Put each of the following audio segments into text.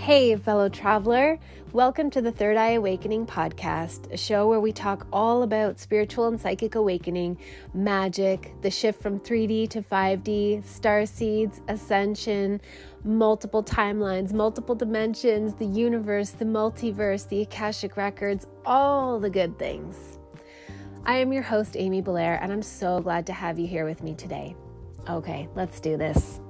Hey, fellow traveler. Welcome to the Third Eye Awakening podcast, a show where we talk all about spiritual and psychic awakening, magic, the shift from 3D to 5D, star seeds, ascension, multiple timelines, multiple dimensions, the universe, the multiverse, the Akashic records, all the good things. I am your host, Amy Belair, and I'm so glad to have you here with me today. Okay, let's do this.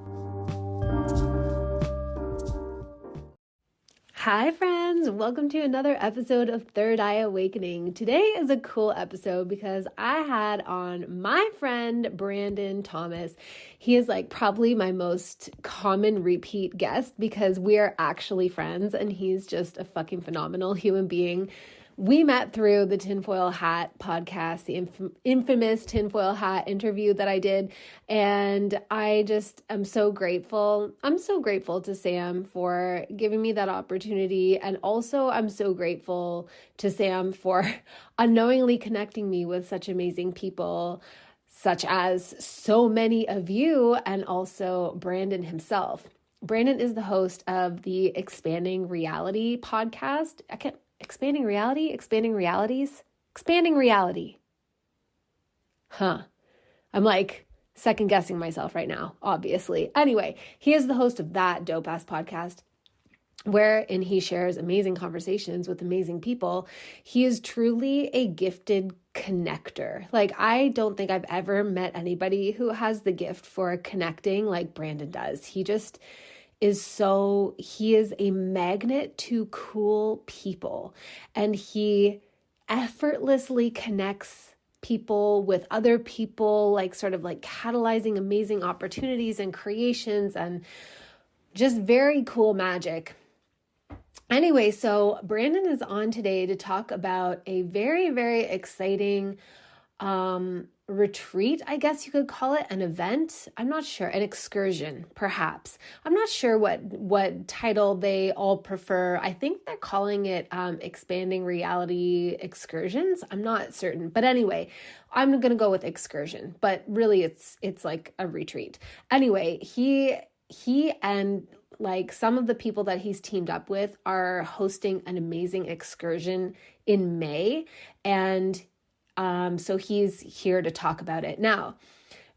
Hi friends, welcome to another episode of Third Eye Awakening. Today is a cool episode because I had on my friend Brandon Thomas. He is like probably my most common repeat guest because we are actually friends and he's just a fucking phenomenal human being. We met through the Tinfoil Hat podcast, the infamous Tinfoil Hat interview that I did. And I just am so grateful. I'm so grateful to Sam for giving me that opportunity. And also I'm so grateful to Sam for unknowingly connecting me with such amazing people, such as so many of you and also Brandon himself. Brandon is the host of the Expanding Reality podcast. Expanding reality? Expanding realities? Expanding reality. I'm like second guessing myself right now, obviously. Anyway, he is the host of that dope ass podcast wherein he shares amazing conversations with amazing people. He is truly a gifted connector. Like, I don't think I've ever met anybody who has the gift for connecting like Brandon does. He is a magnet to cool people, and he effortlessly connects people with other people, like sort of like catalyzing amazing opportunities and creations and just very cool magic. Anyway, so Brandon is on today to talk about a very, very exciting retreat, I guess you could call it, an event. I'm not sure, an excursion, perhaps. I'm not sure what title they all prefer. I think they're calling it Expanding Reality Excursions. I'm not certain, but anyway, I'm going to go with excursion, but really it's like a retreat. Anyway, he and like some of the people that he's teamed up with are hosting an amazing excursion in May, and so he's here to talk about it. Now,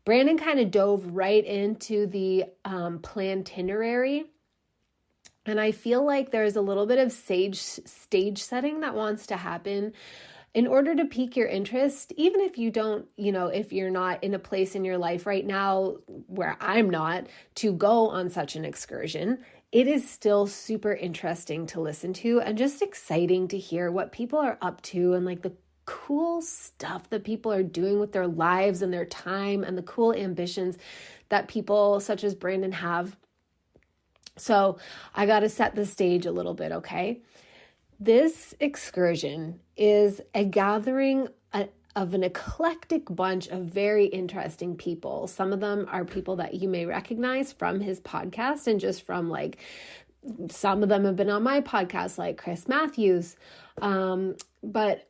Brandon kind of dove right into the plantinary, and I feel like there's a little bit of stage setting that wants to happen in order to pique your interest, even if you don't, if you're not in a place in your life right now where I'm not, to go on such an excursion. It is still super interesting to listen to and just exciting to hear what people are up to and like the cool stuff that people are doing with their lives and their time and the cool ambitions that people such as Brandon have. So I got to set the stage a little bit, okay? This excursion is a gathering of an eclectic bunch of very interesting people. Some of them are people that you may recognize from his podcast and just from like, some of them have been on my podcast, like Chris Matthews. But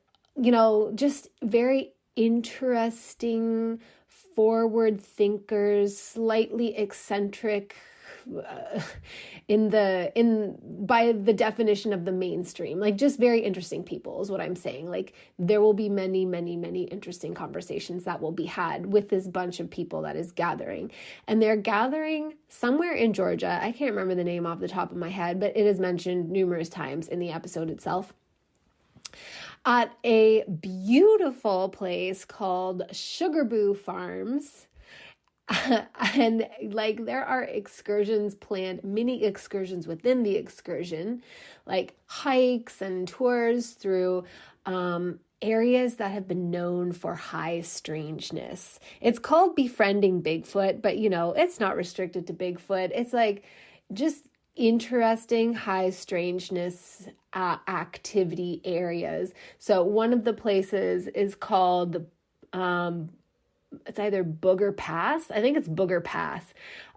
just very interesting, forward thinkers, slightly eccentric, by the definition of the mainstream, like just very interesting people is what I'm saying. Like there will be many, many, many interesting conversations that will be had with this bunch of people that is gathering, and they're gathering somewhere in Georgia. I can't remember the name off the top of my head, but it is mentioned numerous times in the episode itself, at a beautiful place called Sugarboo Farms. And like there are excursions planned, mini excursions within the excursion, like hikes and tours through areas that have been known for high strangeness. It's called Befriending Bigfoot, but it's not restricted to Bigfoot. It's like just interesting high strangeness activity areas. So one of the places is called it's either Booger Pass. I think it's Booger Pass.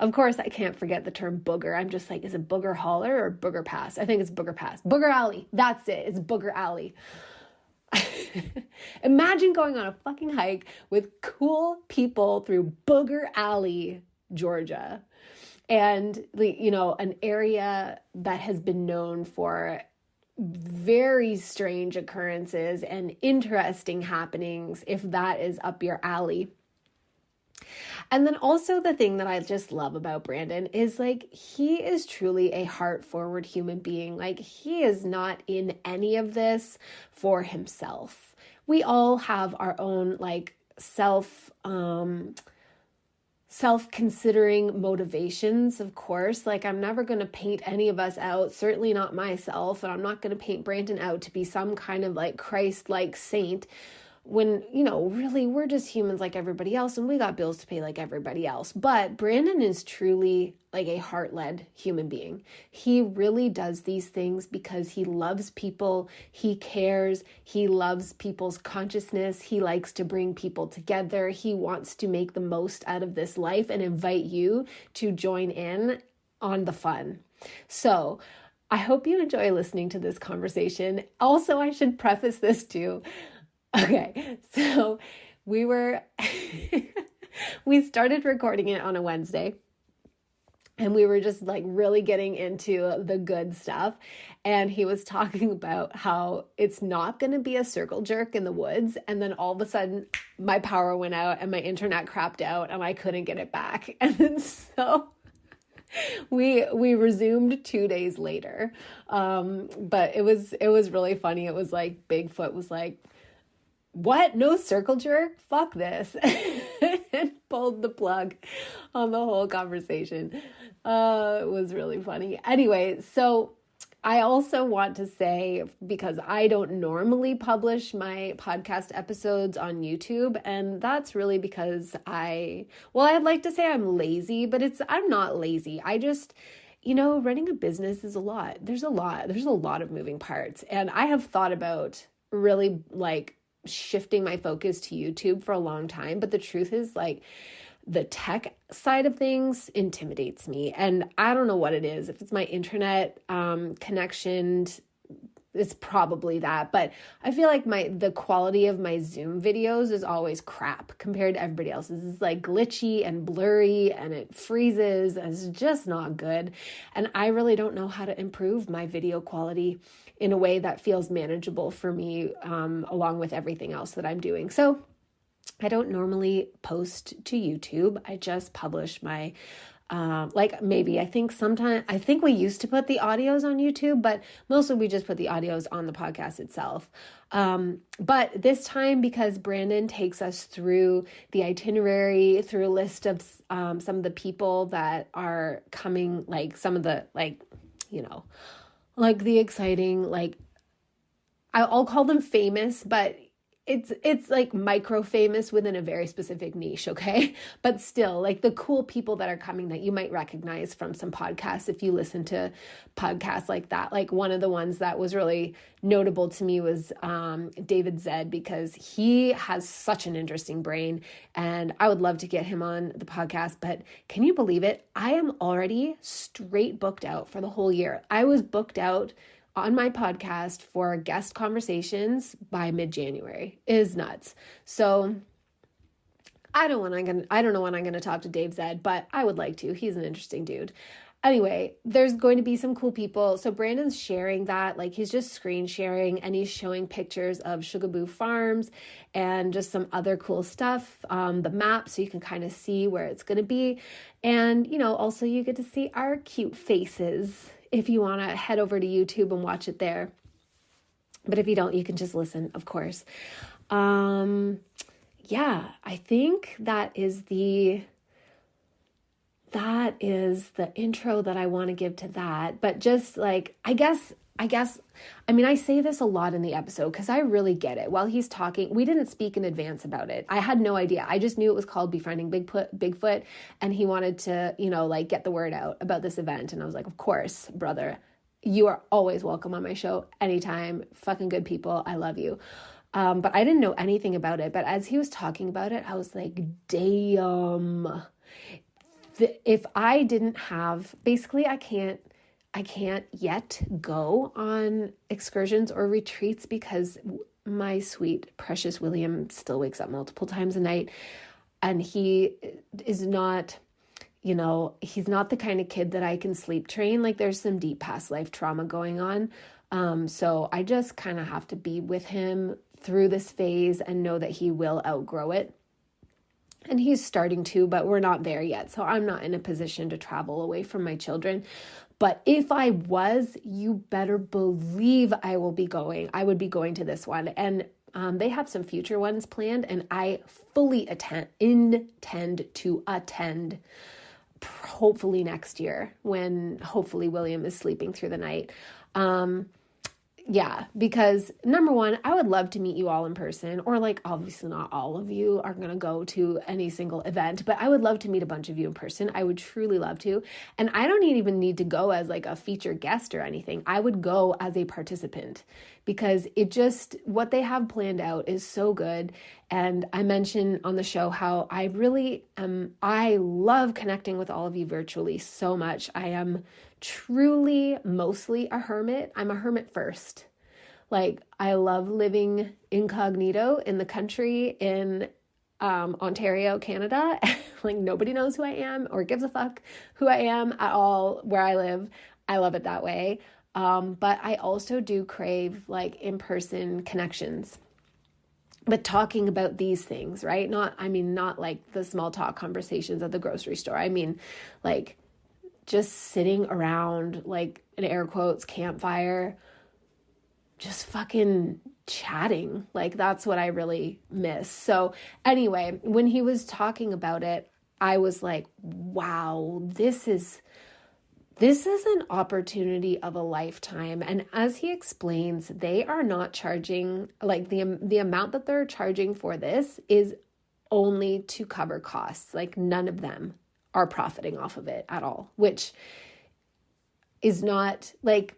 Of course, I can't forget the term booger. I'm just like, is it Booger Holler or Booger Pass? I think it's Booger Pass. Booger Alley. That's it. It's Booger Alley. Imagine going on a fucking hike with cool people through Booger Alley, Georgia. And, an area that has been known for very strange occurrences and interesting happenings, if that is up your alley. And then also the thing that I just love about Brandon is he is truly a heart forward human being. He is not in any of this for himself. We all have our own self-considering motivations, of course. I'm never going to paint any of us out, certainly not myself, and I'm not going to paint Brandon out to be some kind of Christ-like saint when, really we're just humans like everybody else, and we got bills to pay like everybody else. But Brandon is truly a heart-led human being. He really does these things because he loves people, he cares, he loves people's consciousness, he likes to bring people together, he wants to make the most out of this life and invite you to join in on the fun. So I hope you enjoy listening to this conversation. Also, I should preface this too. Okay, so we started recording it on a Wednesday, and we were just really getting into the good stuff. And he was talking about how it's not going to be a circle jerk in the woods. And then all of a sudden my power went out and my internet crapped out and I couldn't get it back. And then so we resumed 2 days later. But it was really funny. It was Bigfoot was what? No circle jerk? Fuck this. And pulled the plug on the whole conversation. It was really funny. Anyway, so I also want to say, because I don't normally publish my podcast episodes on YouTube, and that's really because I'd like to say I'm lazy, but I'm not lazy. I just, running a business is a lot. There's a lot of moving parts. And I have thought about really shifting my focus to YouTube for a long time. But the truth is the tech side of things intimidates me. And I don't know what it is. If it's my internet connection, it's probably that. But I feel the quality of my Zoom videos is always crap compared to everybody else's. It's glitchy and blurry and it freezes. And it's just not good. And I really don't know how to improve my video quality in a way that feels manageable for me, along with everything else that I'm doing. So I don't normally post to YouTube. I just publish my, I think we used to put the audios on YouTube, but mostly we just put the audios on the podcast itself. But this time, because Brandon takes us through the itinerary, through a list of some of the people that are coming, some of the, the exciting, I'll call them famous, but it's micro famous within a very specific niche. Okay. But still the cool people that are coming that you might recognize from some podcasts. If you listen to podcasts like that, one of the ones that was really notable to me was, David Zed, because he has such an interesting brain and I would love to get him on the podcast. But can you believe it? I am already straight booked out for the whole year. I was booked out on my podcast for guest conversations by mid-January. It is nuts. So I don't know when I'm going to talk to Dave Zed, but I would like to. He's an interesting dude. Anyway, there's going to be some cool people. So Brandon's sharing that, he's just screen sharing and he's showing pictures of Sugaboo Farms and just some other cool stuff, the map, so you can kind of see where it's going to be. And, also you get to see our cute faces if you want to head over to YouTube and watch it there. But if you don't, you can just listen, of course. I think that is the intro that I want to give to that. But just I say this a lot in the episode because I really get it. While he's talking, we didn't speak in advance about it. I had no idea. I just knew it was called Befriending Bigfoot, and he wanted to, get the word out about this event. And I was like, of course, brother, you are always welcome on my show anytime. Fucking good people. I love you. But I didn't know anything about it. But as he was talking about it, I was like, damn. If I didn't have, basically, I can't yet go on excursions or retreats because my sweet, precious William still wakes up multiple times a night. And he is not, he's not the kind of kid that I can sleep train. Like there's some deep past life trauma going on. So I just kind of have to be with him through this phase and know that he will outgrow it. And he's starting to, but we're not there yet. So I'm not in a position to travel away from my children. But if I was, you better believe I would be going to this one. And they have some future ones planned, and I fully intend to attend, hopefully next year, when hopefully William is sleeping through the night. Yeah, because number one, I would love to meet you all in person, or like obviously not all of you are going to go to any single event, but I would love to meet a bunch of you in person. I would truly love to. And I don't even need to go as like a featured guest or anything. I would go as a participant because what they have planned out is so good. And I mentioned on the show how I love connecting with all of you virtually so much. I am truly mostly a hermit. I'm a hermit first. Like I love living incognito in the country in Ontario, Canada. Like nobody knows who I am or gives a fuck who I am at all where I live. I love it that way. But I also do crave like in-person connections. But talking about these things, right? Not like the small talk conversations at the grocery store. I mean like just sitting around like an air quotes campfire, just fucking chatting. Like that's what I really miss. So anyway, when he was talking about it, I was like, wow, this is an opportunity of a lifetime. And as he explains, they are not charging, like the amount that they're charging for this is only to cover costs. Like none of them are profiting off of it at all, which is not like,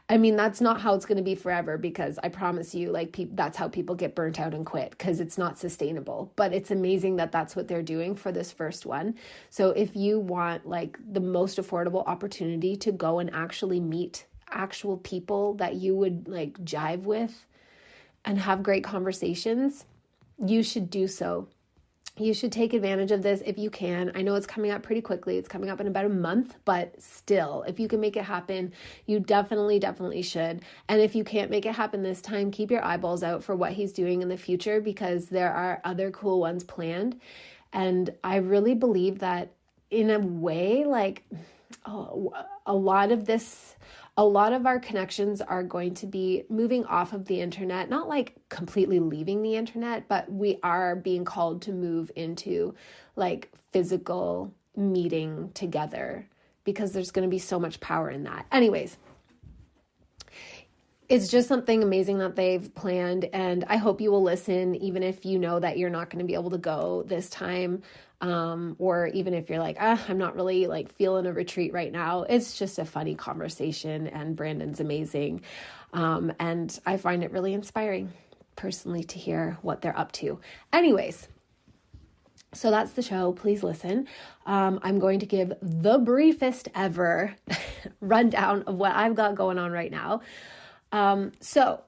I mean, that's not how it's going to be forever, because I promise you, like, that's how people get burnt out and quit, because it's not sustainable. But it's amazing that that's what they're doing for this first one. So if you want like the most affordable opportunity to go and actually meet actual people that you would like jive with and have great conversations, you should do so. You should take advantage of this if you can. I know it's coming up pretty quickly. It's coming up in about a month, but still, if you can make it happen, you definitely should. And if you can't make it happen this time, keep your eyeballs out for what he's doing in the future, because there are other cool ones planned. And I really believe that in a way, like a lot of our connections are going to be moving off of the internet, not like completely leaving the internet, but we are being called to move into like physical meeting together, because there's going to be so much power in that. Anyways, it's just something amazing that they've planned, and I hope you will listen, even if you know that you're not going to be able to go this time. Or even if you're like, I'm not really like feeling a retreat right now. It's just a funny conversation, and Brandon's amazing. And I find it really inspiring personally to hear what they're up to. Anyways, so that's the show. Please listen. I'm going to give the briefest ever rundown of what I've got going on right now. So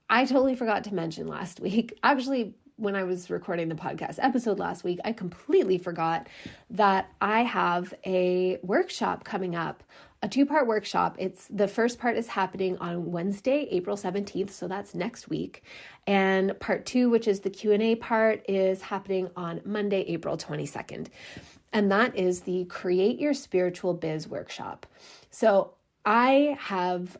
I totally forgot to mention last week, actually, when I was recording the podcast episode last week, I completely forgot that I have a workshop coming up, a 2-part workshop. The first part is happening on Wednesday, April 17th. So that's next week. And part 2, which is the Q&A part, is happening on Monday, April 22nd. And that is the Create Your Spiritual Biz workshop. So I have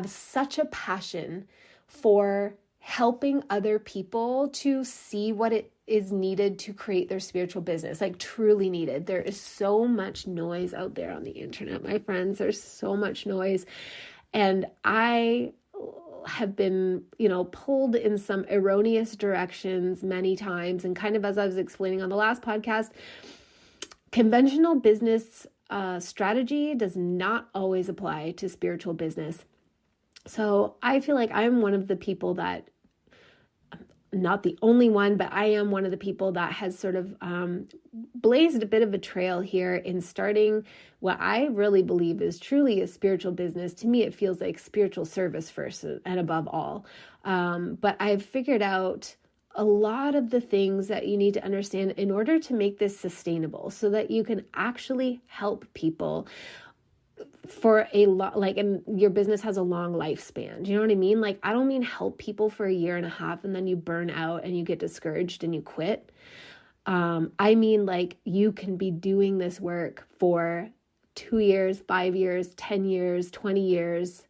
such a passion for helping other people to see what it is needed to create their spiritual business, like truly needed. There is so much noise out there on the internet, my friends. There's so much noise. And I have been, pulled in some erroneous directions many times. And kind of as I was explaining on the last podcast, conventional business strategy does not always apply to spiritual business. So I feel like I'm one of the people that, not the only one, but I am one of the people that has sort of blazed a bit of a trail here in starting what I really believe is truly a spiritual business. To me, it feels like spiritual service first and above all. But I've figured out a lot of the things that you need to understand in order to make this sustainable so that you can actually help people for a lot, like, and your business has a long lifespan. Do you know what I mean? Like, I don't mean help people for a year and a half and then you burn out and you get discouraged and you quit. I mean, like, you can be doing this work for 2 years, 5 years, 10 years, 20 years,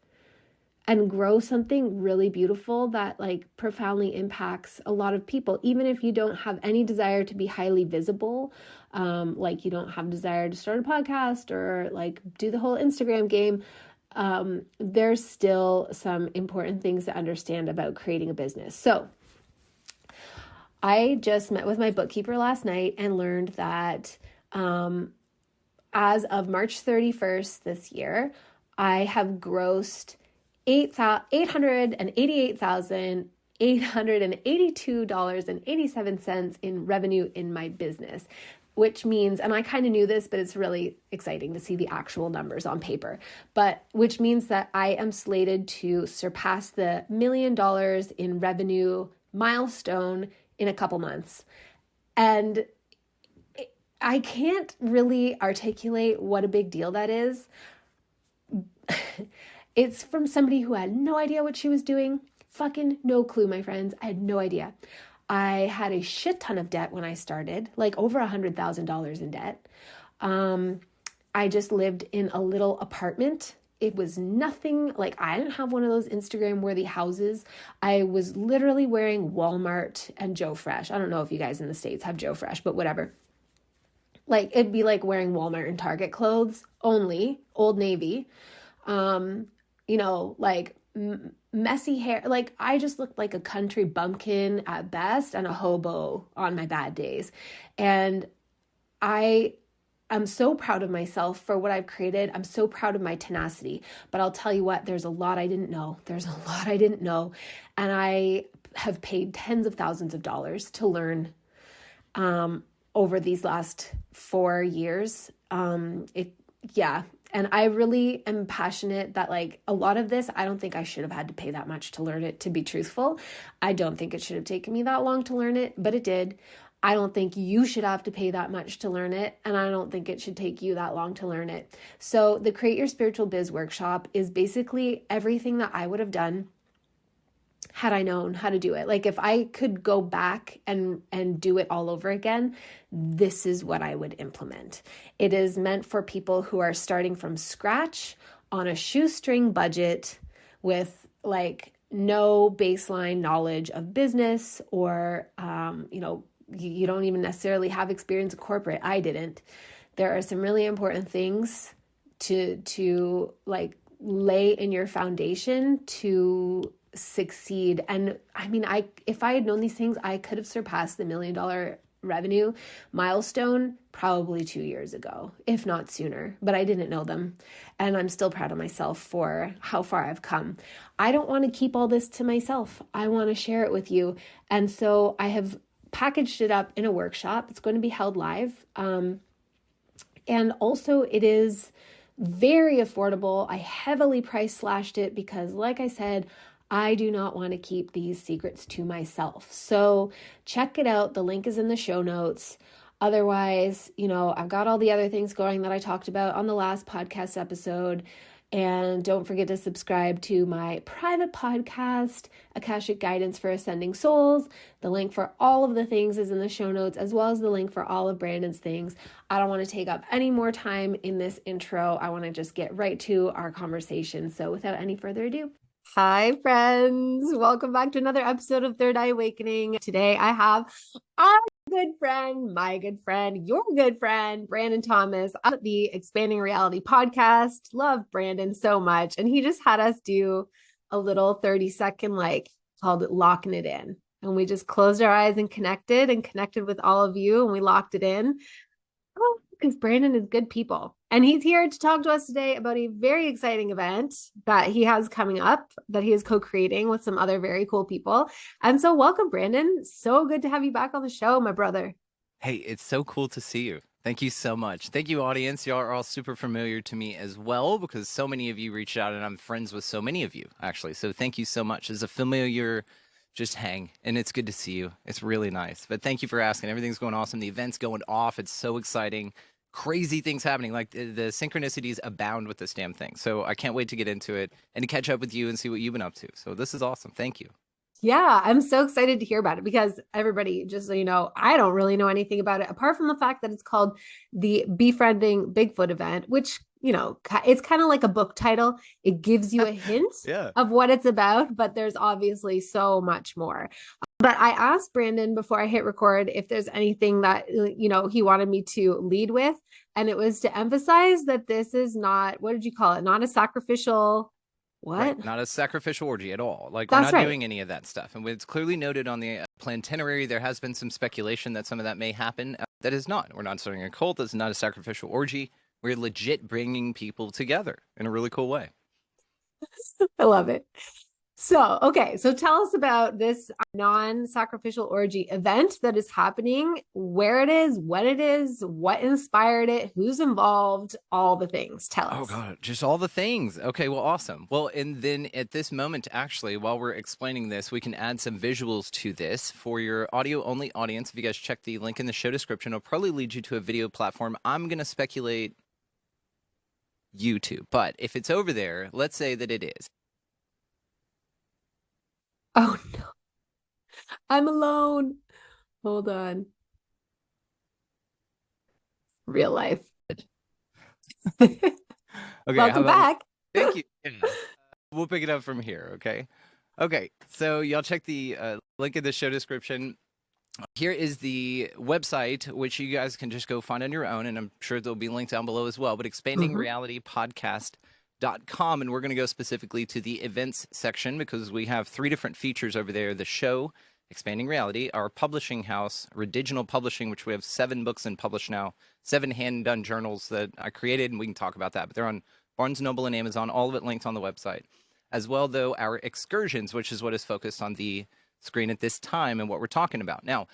and grow something really beautiful that like profoundly impacts a lot of people, even if you don't have any desire to be highly visible. Like you don't have desire to start a podcast or like do the whole Instagram game. There's still some important things to understand about creating a business. So I just met with my bookkeeper last night and learned that as of March 31st this year, I have grossed $888,882.87 in revenue in my business, which means, and I kind of knew this, but it's really exciting to see the actual numbers on paper, but which means that I am slated to surpass the $1 million in revenue milestone in a couple months. And I can't really articulate what a big deal that is. It's from somebody who had no idea what she was doing. Fucking no clue, my friends. I had no idea. I had a shit ton of debt when I started, like over $100,000 in debt. I just lived in a little apartment. It was nothing, like I didn't have one of those Instagram worthy houses. I was literally wearing Walmart and Joe Fresh. I don't know if you guys in the States have Joe Fresh, but whatever. Like it'd be like wearing Walmart and Target clothes, only Old Navy. Like messy hair. Like I just looked like a country bumpkin at best and a hobo on my bad days. And I'm so proud of myself for what I've created. I'm so proud of my tenacity. But I'll tell you what, there's a lot I didn't know. And I have paid tens of thousands of dollars to learn over these last 4 years. And I really am passionate that like a lot of this, I don't think I should have had to pay that much to learn it, to be truthful. I don't think it should have taken me that long to learn it, but it did. I don't think you should have to pay that much to learn it. And I don't think it should take you that long to learn it. So the Create Your Spiritual Biz workshop is basically everything that I would have done had I known how to do it. Like if I could go back and do it all over again, this is what I would implement. It is meant for people who are starting from scratch on a shoestring budget with like no baseline knowledge of business or, you don't even necessarily have experience in corporate. I didn't. There are some really important things to like lay in your foundation to succeed. And I mean, if I had known these things, I could have surpassed the $1 million revenue milestone probably 2 years ago, if not sooner, but I didn't know them. And I'm still proud of myself for how far I've come. I don't want to keep all this to myself. I want to share it with you. And so I have packaged it up in a workshop. It's going to be held live. And also it is very affordable. I heavily price slashed it because like I said, I do not want to keep these secrets to myself. So check it out. The link is in the show notes. Otherwise, I've got all the other things going that I talked about on the last podcast episode. And don't forget to subscribe to my private podcast, Akashic Guidance for Ascending Souls. The link for all of the things is in the show notes, as well as the link for all of Brandon's things. I don't want to take up any more time in this intro. I want to just get right to our conversation. So without any further ado, hi friends, welcome back to another episode of Third Eye Awakening. Today I have our good friend, my good friend, your good friend, Brandon Thomas on the Expanding Reality podcast. Love Brandon so much. And he just had us do a little 30-second, called it locking it in. And we just closed our eyes and connected with all of you, and we locked it in. Oh, because Brandon is good people. And he's here to talk to us today about a very exciting event that he has coming up that he is co-creating with some other very cool people. And so welcome, Brandon. So good to have you back on the show, my brother. Hey, it's so cool to see you. Thank you so much. Thank you, audience. Y'all are all super familiar to me as well because so many of you reached out and I'm friends with so many of you, actually. So thank you so much. As a familiar just hang, and it's good to see you. It's really nice. But thank you for asking. Everything's going awesome. The event's going off. It's so exciting. Crazy things happening. Like the synchronicities abound with this damn thing. So I can't wait to get into it and to catch up with you and see what you've been up to. So this is awesome. Thank you. Yeah, I'm so excited to hear about it because everybody, just so you know, I don't really know anything about it apart from the fact that it's called the Befriending Bigfoot event, which, you know, it's kind of like a book title. It gives you a hint Yeah. of what it's about, but there's obviously so much more. But I asked Brandon before I hit record if there's anything that, you know, he wanted me to lead with. And it was to emphasize that this is not, what did you call it? Not a sacrificial, Right. what? Not a sacrificial orgy at all. Like, we're That's not right. doing any of that stuff. And it's clearly noted on the planetary. There has been some speculation that some of that may happen. That is not. We're not starting a cult. This is not a sacrificial orgy. We're legit bringing people together in a really cool way. I love it. So, okay. So tell us about this non-sacrificial orgy event that is happening, where it is, when it is, what inspired it, who's involved, all the things. Tell Oh, us. God. Just all the things. Okay. Well, awesome. Well, and then at this moment, actually, while we're explaining this, we can add some visuals to this for your audio only audience. If you guys check the link in the show description, it'll probably lead you to a video platform. I'm going to speculate YouTube, but if it's over there, let's say that it is. Oh no, I'm alone. Hold on. Real life. Okay, how Welcome about back. thank you. Yeah. We'll pick it up from here, okay? Okay, so y'all check the link in the show description. Here is the website, which you guys can just go find on your own, and I'm sure there'll be links down below as well, but expandingrealitypodcast.com, and we're going to go specifically to the events section because we have 3 different features over there. The show, Expanding Reality, our publishing house, Ridiginal Publishing, which we have 7 books in published now, 7 hand-done journals that I created, and we can talk about that, but they're on Barnes & Noble and Amazon, all of it linked on the website. As well, though, our excursions, which is what is focused on the screen at this time and what we're talking about. Now,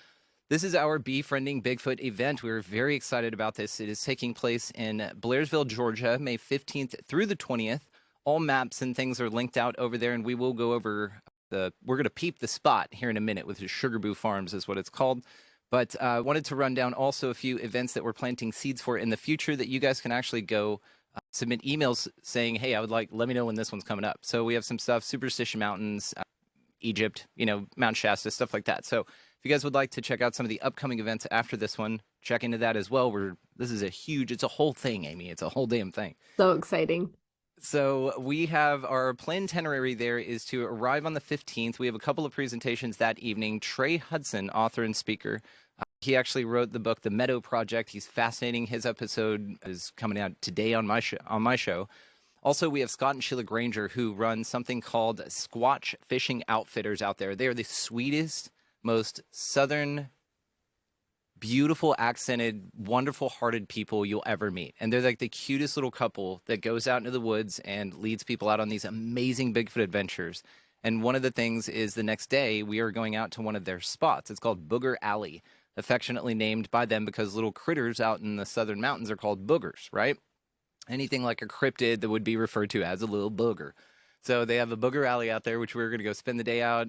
this is our Befriending Bigfoot event. We're very excited about this. It is taking place in Blairsville, Georgia, May 15th through the 20th. All maps and things are linked out over there, and we will go over we're going to peep the spot here in a minute with the Sugarboo Farms is what it's called. But I wanted to run down also a few events that we're planting seeds for in the future that you guys can actually go submit emails saying, hey, let me know when this one's coming up. So we have some stuff, Superstition Mountains, Egypt, Mount Shasta, stuff like that. So if you guys would like to check out some of the upcoming events after this one, check into that as well. This is it's a whole thing, Amy. It's a whole damn thing. So exciting. So we have our planned itinerary there is to arrive on the 15th. We have a couple of presentations that evening. Trey Hudson, author and speaker, he actually wrote the book, The Meadow Project. He's fascinating. His episode is coming out today on my show. Also, we have Scott and Sheila Granger, who run something called Squatch Fishing Outfitters out there. They are the sweetest, most southern, beautiful accented, wonderful hearted people you'll ever meet. And they're like the cutest little couple that goes out into the woods and leads people out on these amazing Bigfoot adventures. And one of the things is the next day we are going out to one of their spots. It's called Booger Alley, affectionately named by them because little critters out in the southern mountains are called boogers, right? Anything like a cryptid that would be referred to as a little booger. So they have a Booger Alley out there, which we're going to go spend the day out,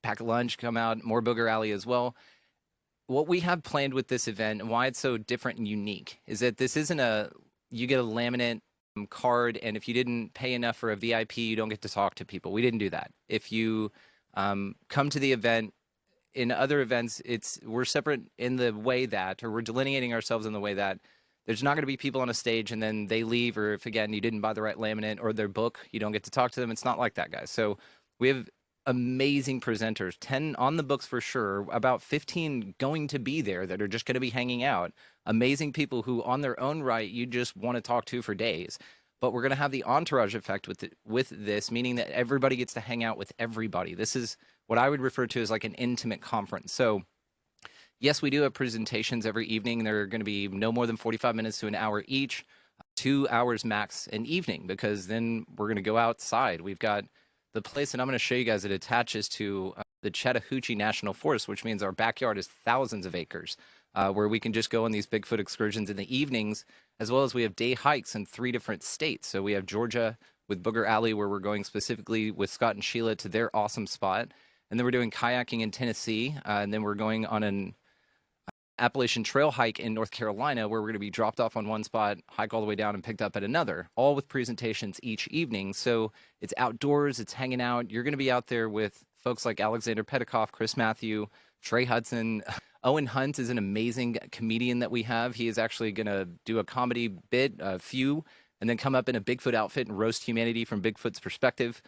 pack a lunch, come out, more Booger Alley as well. What we have planned with this event and why it's so different and unique is that this isn't you get a laminate card, and if you didn't pay enough for a VIP, you don't get to talk to people. We didn't do that. If you come to the event, in other events, we're separate in the way that, or we're delineating ourselves in the way that there's not going to be people on a stage and then they leave, or if, again, you didn't buy the right laminate or their book, you don't get to talk to them. It's not like that, guys. So we have amazing presenters, 10 on the books for sure, about 15 going to be there that are just going to be hanging out. Amazing people who on their own right, you just want to talk to for days. But we're going to have the entourage effect with this, meaning that everybody gets to hang out with everybody. This is what I would refer to as like an intimate conference. So yes, we do have presentations every evening. They're going to be no more than 45 minutes to an hour each, 2 hours max an evening, because then we're going to go outside. We've got the place, and I'm going to show you guys, it attaches to the Chattahoochee National Forest, which means our backyard is thousands of acres, where we can just go on these Bigfoot excursions in the evenings, as well as we have day hikes in 3 different states. So we have Georgia with Booger Alley, where we're going specifically with Scott and Sheila to their awesome spot. And then we're doing kayaking in Tennessee. And then we're going on an Appalachian Trail hike in North Carolina, where we're going to be dropped off on one spot, hike all the way down, and picked up at another, all with presentations each evening. So it's outdoors, it's hanging out. You're going to be out there with folks like Alexander Petikoff, Chris Matthew, Trey Hudson. Owen Hunt is an amazing comedian that we have. He is actually going to do a comedy bit, a few, and then come up in a Bigfoot outfit and roast humanity from Bigfoot's perspective.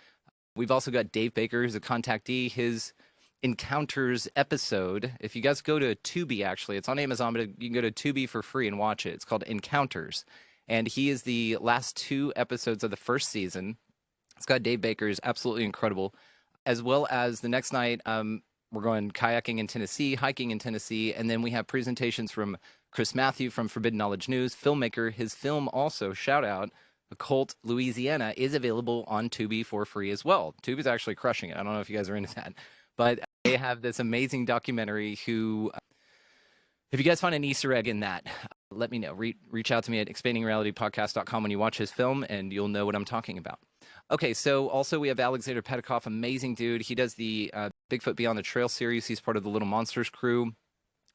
We've also got Dave Baker, who's a contactee. His Encounters episode, if you guys go to Tubi, actually, it's on Amazon, but you can go to Tubi for free and watch it. It's called Encounters. And he is the last 2 episodes of the first season. It's got Dave Baker, is absolutely incredible. As well as the next night, we're going kayaking in Tennessee, hiking in Tennessee, and then we have presentations from Chris Matthew from Forbidden Knowledge News, filmmaker. His film also, shout out, Occult Louisiana, is available on Tubi for free as well. Tubi's actually crushing it. I don't know if you guys are into that. But they have this amazing documentary who, if you guys find an Easter egg in that, let me know. Reach out to me at expandingrealitypodcast.com when you watch his film, and you'll know what I'm talking about. Okay, so also we have Alexander Petikoff, amazing dude. He does the Bigfoot Beyond the Trail series. He's part of the Little Monsters crew.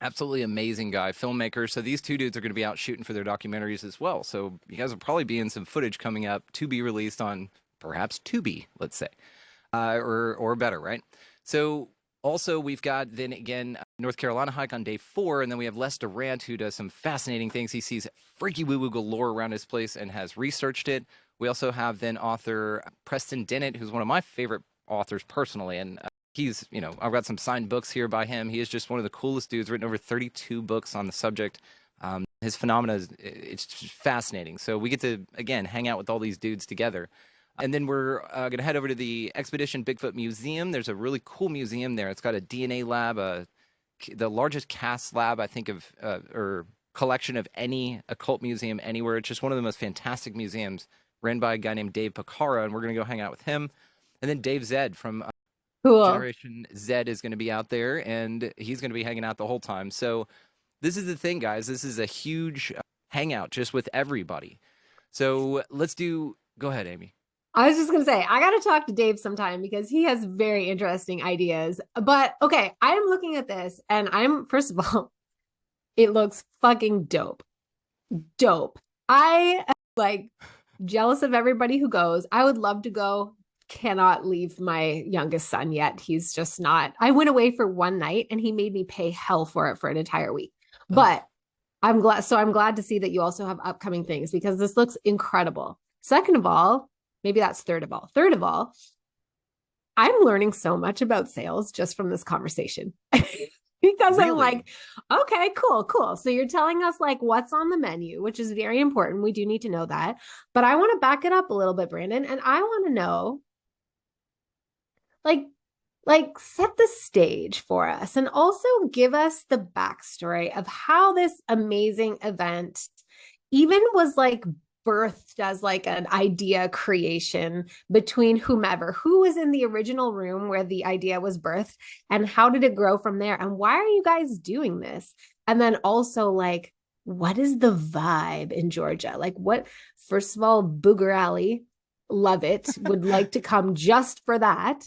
Absolutely amazing guy, filmmaker. So these 2 dudes are going to be out shooting for their documentaries as well. So you guys will probably be in some footage coming up to be released on perhaps Tubi, let's say, or better, right? So also we've got, then again, North Carolina hike on day 4, and then we have Les Durant, who does some fascinating things. He sees freaky woo-woo galore around his place and has researched it. We also have then author Preston Dennett, who's one of my favorite authors personally, and he's, I've got some signed books here by him. He is just one of the coolest dudes, written over 32 books on the subject. His phenomena, it's just fascinating. So we get to, again, hang out with all these dudes together. And then we're going to head over to the Expedition Bigfoot Museum. There's a really cool museum there. It's got a DNA lab, the largest cast lab, I think, or collection of any occult museum anywhere. It's just one of the most fantastic museums, ran by a guy named Dave Picara, and we're going to go hang out with him. And then Dave Zed from Cool. Generation Z is going to be out there, and he's going to be hanging out the whole time. So this is the thing, guys. This is a huge hangout just with everybody. So let's do... Go ahead, Amy. I was just going to say, I got to talk to Dave sometime because he has very interesting ideas. But okay, I am looking at this and first of all, it looks fucking dope. Dope. I am jealous of everybody who goes. I would love to go. Cannot leave my youngest son yet. He's just not. I went away for one night and he made me pay hell for it for an entire week. But I'm glad to see that you also have upcoming things because this looks incredible. Second of all, maybe that's third of all. Third of all, I'm learning so much about sales just from this conversation. Because really? I'm like, okay, cool. So you're telling us what's on the menu, which is very important. We do need to know that. But I want to back it up a little bit, Brandon. And I want to know, set the stage for us and also give us the backstory of how this amazing event even was birthed as an idea creation between who was in the original room where the idea was birthed and how did it grow from there and why are you guys doing this? And then also what is the vibe in Georgia? First of all, Booger Alley, love it, would like to come just for that.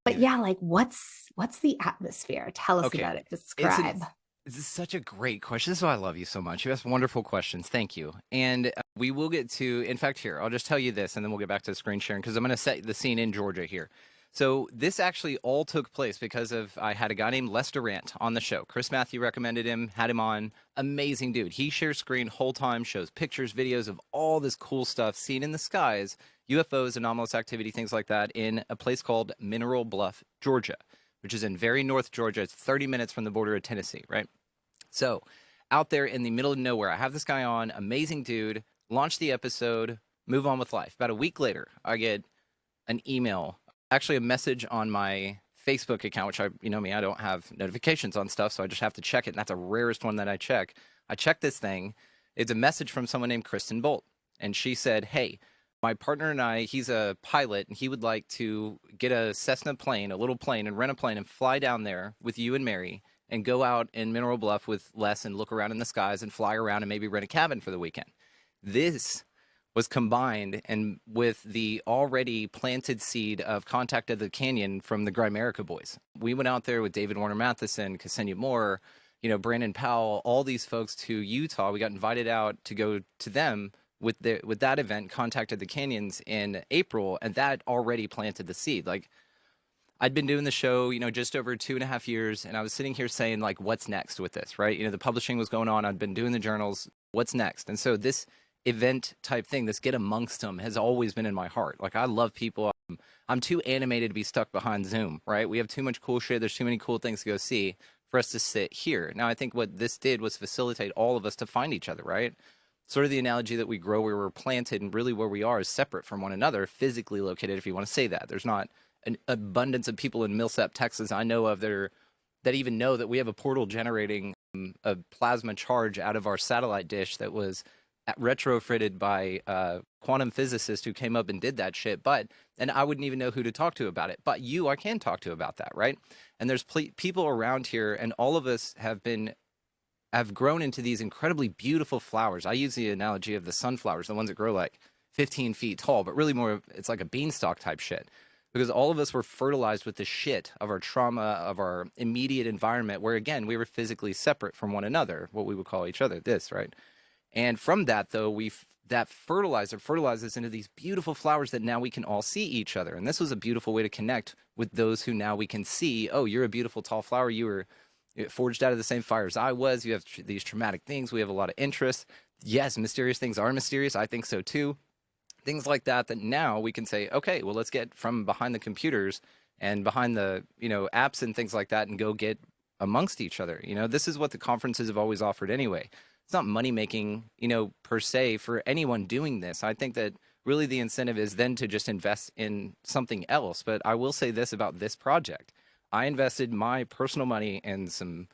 But yeah, what's the atmosphere? Tell us about it. Describe. This is such a great question. This is why I love you so much. You ask wonderful questions. Thank you. And we will get to, in fact, here, I'll just tell you this, and then we'll get back to the screen sharing, because I'm going to set the scene in Georgia here. So this actually all took place because I had a guy named Les Durant on the show. Chris Matthew recommended him, had him on. Amazing dude. He shares screen whole time, shows pictures, videos of all this cool stuff seen in the skies, UFOs, anomalous activity, things like that, in a place called Mineral Bluff, Georgia, which is in very North Georgia. It's 30 minutes from the border of Tennessee, right? So out there in the middle of nowhere, I have this guy on, amazing dude, launch the episode, move on with life. About a week later, I get an email, actually a message on my Facebook account, which I don't have notifications on stuff, so I just have to check it. And that's the rarest one that I check. I check this thing. It's a message from someone named Kristen Bolt. And she said, hey, my partner and I, he's a pilot, and he would like to get a Cessna plane, a little plane, and rent a plane and fly down there with you and Mary and go out in Mineral Bluff with Les and look around in the skies and fly around and maybe rent a cabin for the weekend. This was combined and with the already planted seed of Contact of the Canyon from the Grimerica boys. We went out there with David Warner Matheson, Ksenia Moore, Brandon Powell, all these folks to Utah. We got invited out to go to them with that event, Contact of the Canyons, in April, and that already planted the seed. Like, I'd been doing the show, just over 2.5 years, and I was sitting here saying, like, what's next with this, right? The publishing was going on. I'd been doing the journals. What's next? And so this event type thing, this get amongst them, has always been in my heart. Like, I love people. I'm too animated to be stuck behind Zoom, right? We have too much cool shit. There's too many cool things to go see for us to sit here. Now, I think what this did was facilitate all of us to find each other, right? Sort of the analogy that we grow where we're planted, and really where we are is separate from one another, physically located, if you want to say that. There's not an abundance of people in Millsap, Texas, I know of that even know that we have a portal generating a plasma charge out of our satellite dish that was retrofitted by a quantum physicist who came up and did that shit. And I wouldn't even know who to talk to about it. But I can talk to about that, right? And there's people around here, and all of us have grown into these incredibly beautiful flowers. I use the analogy of the sunflowers, the ones that grow like 15 feet tall, but really it's like a beanstalk type shit. Because all of us were fertilized with the shit of our trauma, of our immediate environment, where, again, we were physically separate from one another, what we would call each other, right? And from that, though, that fertilizes into these beautiful flowers that now we can all see each other. And this was a beautiful way to connect with those who now we can see, oh, you're a beautiful tall flower. You were forged out of the same fire as I was. You have these traumatic things. We have a lot of interest. Yes, mysterious things are mysterious. I think so, too. Things like that now we can say, okay, well, let's get from behind the computers and behind the, apps and things like that and go get amongst each other. This is what the conferences have always offered anyway. It's not money making, per se for anyone doing this. I think that really the incentive is then to just invest in something else. But I will say this about this project. I invested my personal money in some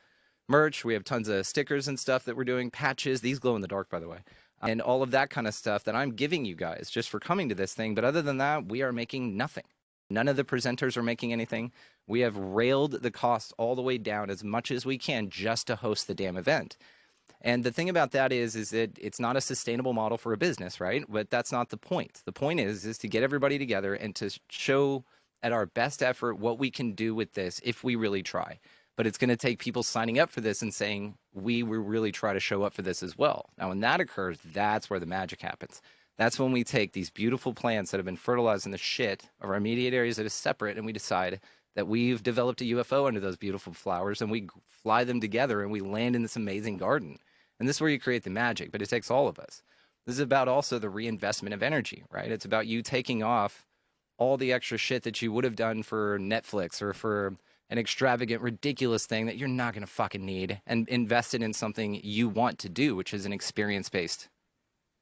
merch. We have tons of stickers and stuff that we're doing, patches. These glow in the dark, by the way. And all of that kind of stuff that I'm giving you guys just for coming to this thing. But other than that, we are making nothing. None of the presenters are making anything. We have railed the cost all the way down as much as we can just to host the damn event. And the thing about that is that it's not a sustainable model for a business, right? But that's not the point. The point is to get everybody together and to show at our best effort what we can do with this if we really try. But it's going to take people signing up for this and saying, we will really try to show up for this as well. Now, when that occurs, that's where the magic happens. That's when we take these beautiful plants that have been fertilized in the shit of our immediate areas that is separate, and we decide that we've developed a UFO under those beautiful flowers, and we fly them together, and we land in this amazing garden. And this is where you create the magic, but it takes all of us. This is about also the reinvestment of energy, right? It's about you taking off all the extra shit that you would have done for Netflix or for an extravagant, ridiculous thing that you're not going to fucking need, and invest it in something you want to do, which is an experience-based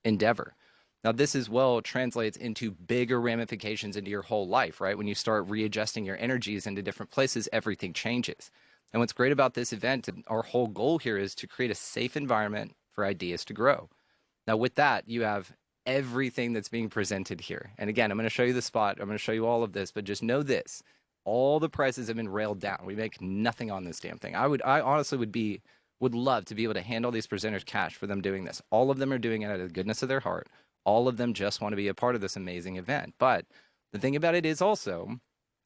endeavor. Now, this as well translates into bigger ramifications into your whole life, right? When you start readjusting your energies into different places, everything changes. And what's great about this event, our whole goal here is to create a safe environment for ideas to grow. Now, with that, you have everything that's being presented here. And again, I'm going to show you the spot. I'm going to show you all of this, but just know this. All the prices have been railed down. We make nothing on this damn thing. I honestly would love to be able to hand all these presenters cash for them doing this. All of them are doing it out of the goodness of their heart. All of them just want to be a part of this amazing event. But the thing about it is also,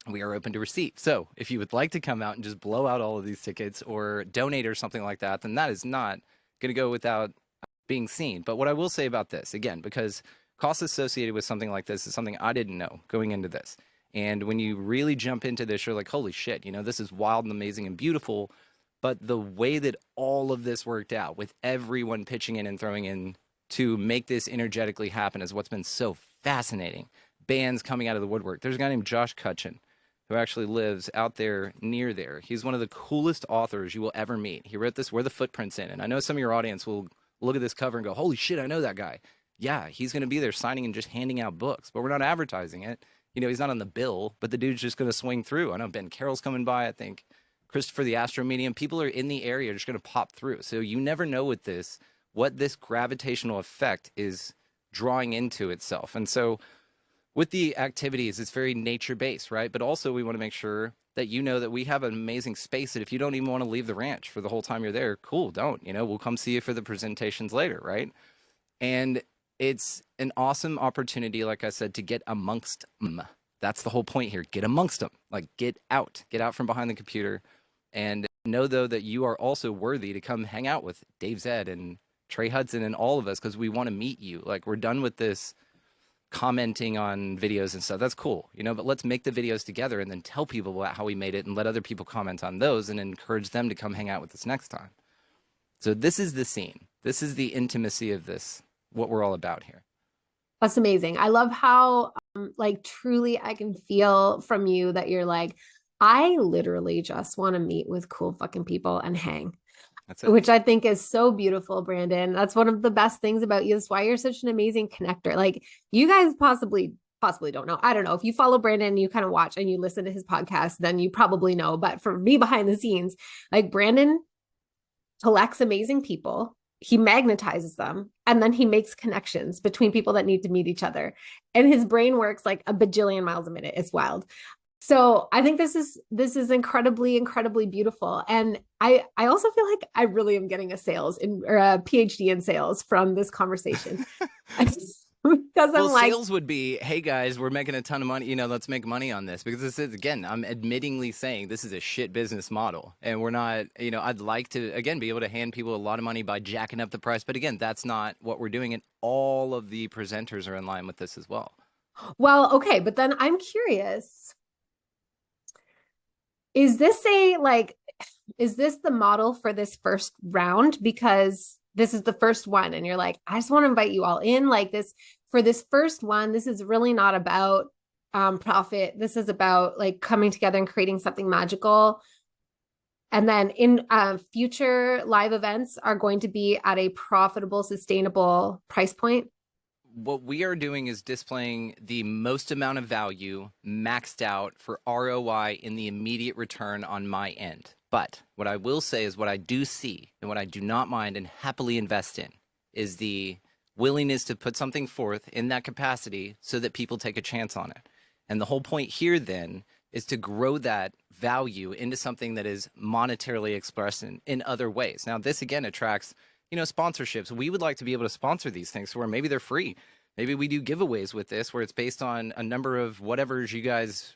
we are open to receive. So if you would like to come out and just blow out all of these tickets or donate or something like that, then that is not going to go without being seen. But what I will say about this, again, because costs associated with something like this is something I didn't know going into this. And when you really jump into this, you're like, holy shit, this is wild and amazing and beautiful. But the way that all of this worked out with everyone pitching in and throwing in to make this energetically happen is what's been so fascinating. Bands coming out of the woodwork. There's a guy named Josh Cutchin who actually lives out there near there. He's one of the coolest authors you will ever meet. He wrote this, Where the Footprints In. And I know some of your audience will look at this cover and go, holy shit, I know that guy. Yeah, he's going to be there signing and just handing out books, but we're not advertising it. He's not on the bill, but the dude's just going to swing through. I know Ben Carroll's coming by, I think. Christopher the Astro Medium. People are in the area just going to pop through. So you never know with this what this gravitational effect is drawing into itself. And so with the activities, it's very nature-based, right? But also we want to make sure that that we have an amazing space that if you don't even want to leave the ranch for the whole time you're there, cool, don't. We'll come see you for the presentations later, right? And It's an awesome opportunity, like I said, to get amongst them. That's the whole point here. Get amongst them. Like, get out from behind the computer, and know though that you are also worthy to come hang out with Dave Zed and Trey Hudson and all of us because we want to meet you. Like, we're done with this commenting on videos and stuff. That's cool, but let's make the videos together and then tell people about how we made it and let other people comment on those and encourage them to come hang out with us next time. So this is the scene. This is the intimacy of this, what we're all about here. That's amazing. I love how like truly I can feel from you that you're like, I literally just want to meet with cool fucking people and hang. That's it. Which I think is so beautiful, Brandon. That's one of the best things about you. That's why you're such an amazing connector. Like, you guys possibly don't know. I don't know. If you follow Brandon, you kind of watch and you listen to his podcast, then you probably know. But for me behind the scenes, like, Brandon collects amazing people, he magnetizes them, and then he makes connections between people that need to meet each other. And his brain works like a bajillion miles a minute. It's wild. So I think this is incredibly, incredibly beautiful. And I also feel like I really am getting a PhD in sales from this conversation. Because well, sales would be, hey guys, we're making a ton of money, let's make money on this, because this is, again, I'm admittingly saying this is a shit business model, and we're not, I'd like to, again, be able to hand people a lot of money by jacking up the price, but again, that's not what we're doing, and all of the presenters are in line with this as well. Well, okay, but then I'm curious, is this the model for this first round? Because this is the first one and you're like, I just want to invite you all in like this. For this first one, this is really not about profit. This is about like coming together and creating something magical. And then in future live events are going to be at a profitable, sustainable price point. What we are doing is displaying the most amount of value maxed out for ROI in the immediate return on my end. But what I will say is what I do see and what I do not mind and happily invest in is the willingness to put something forth in that capacity so that people take a chance on it. And the whole point here then is to grow that value into something that is monetarily expressed in other ways. Now, this again attracts sponsorships. We would like to be able to sponsor these things where maybe they're free. Maybe we do giveaways with this where it's based on a number of whatever's you guys,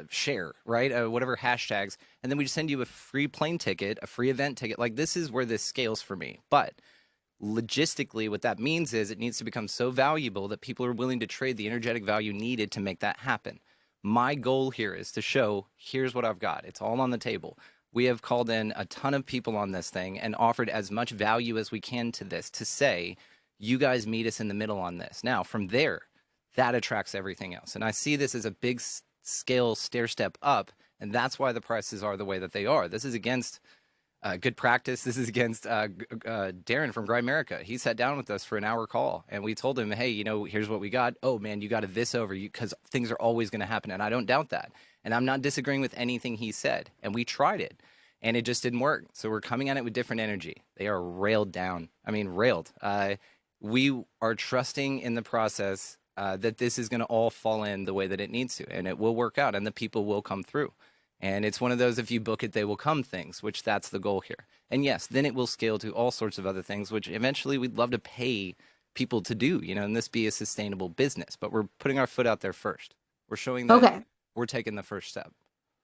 share, right? Whatever hashtags. And then we just send you a free plane ticket, a free event ticket. Like, this is where this scales for me. But logistically, what that means is it needs to become so valuable that people are willing to trade the energetic value needed to make that happen. My goal here is to show, here's what I've got. It's all on the table. We have called in a ton of people on this thing and offered as much value as we can to this to say, you guys meet us in the middle on this. Now, from there, that attracts everything else. And I see this as a big scale stair step up, and that's why the prices are the way that they are. This is against good practice. This is against Darren from Grimerica. He sat down with us for an hour call, and we told him, hey, here's what we got. Oh, man, you got this over you because things are always going to happen, and I don't doubt that. And I'm not disagreeing with anything he said. And we tried it, and it just didn't work. So we're coming at it with different energy. They are railed down. I mean, railed. We are trusting in the process that this is going to all fall in the way that it needs to, and it will work out, and the people will come through. And it's one of those, if you book it, they will come things, which that's the goal here. And yes, then it will scale to all sorts of other things, which eventually we'd love to pay people to do, and this be a sustainable business. But we're putting our foot out there first. We're showing that we're taking the first step.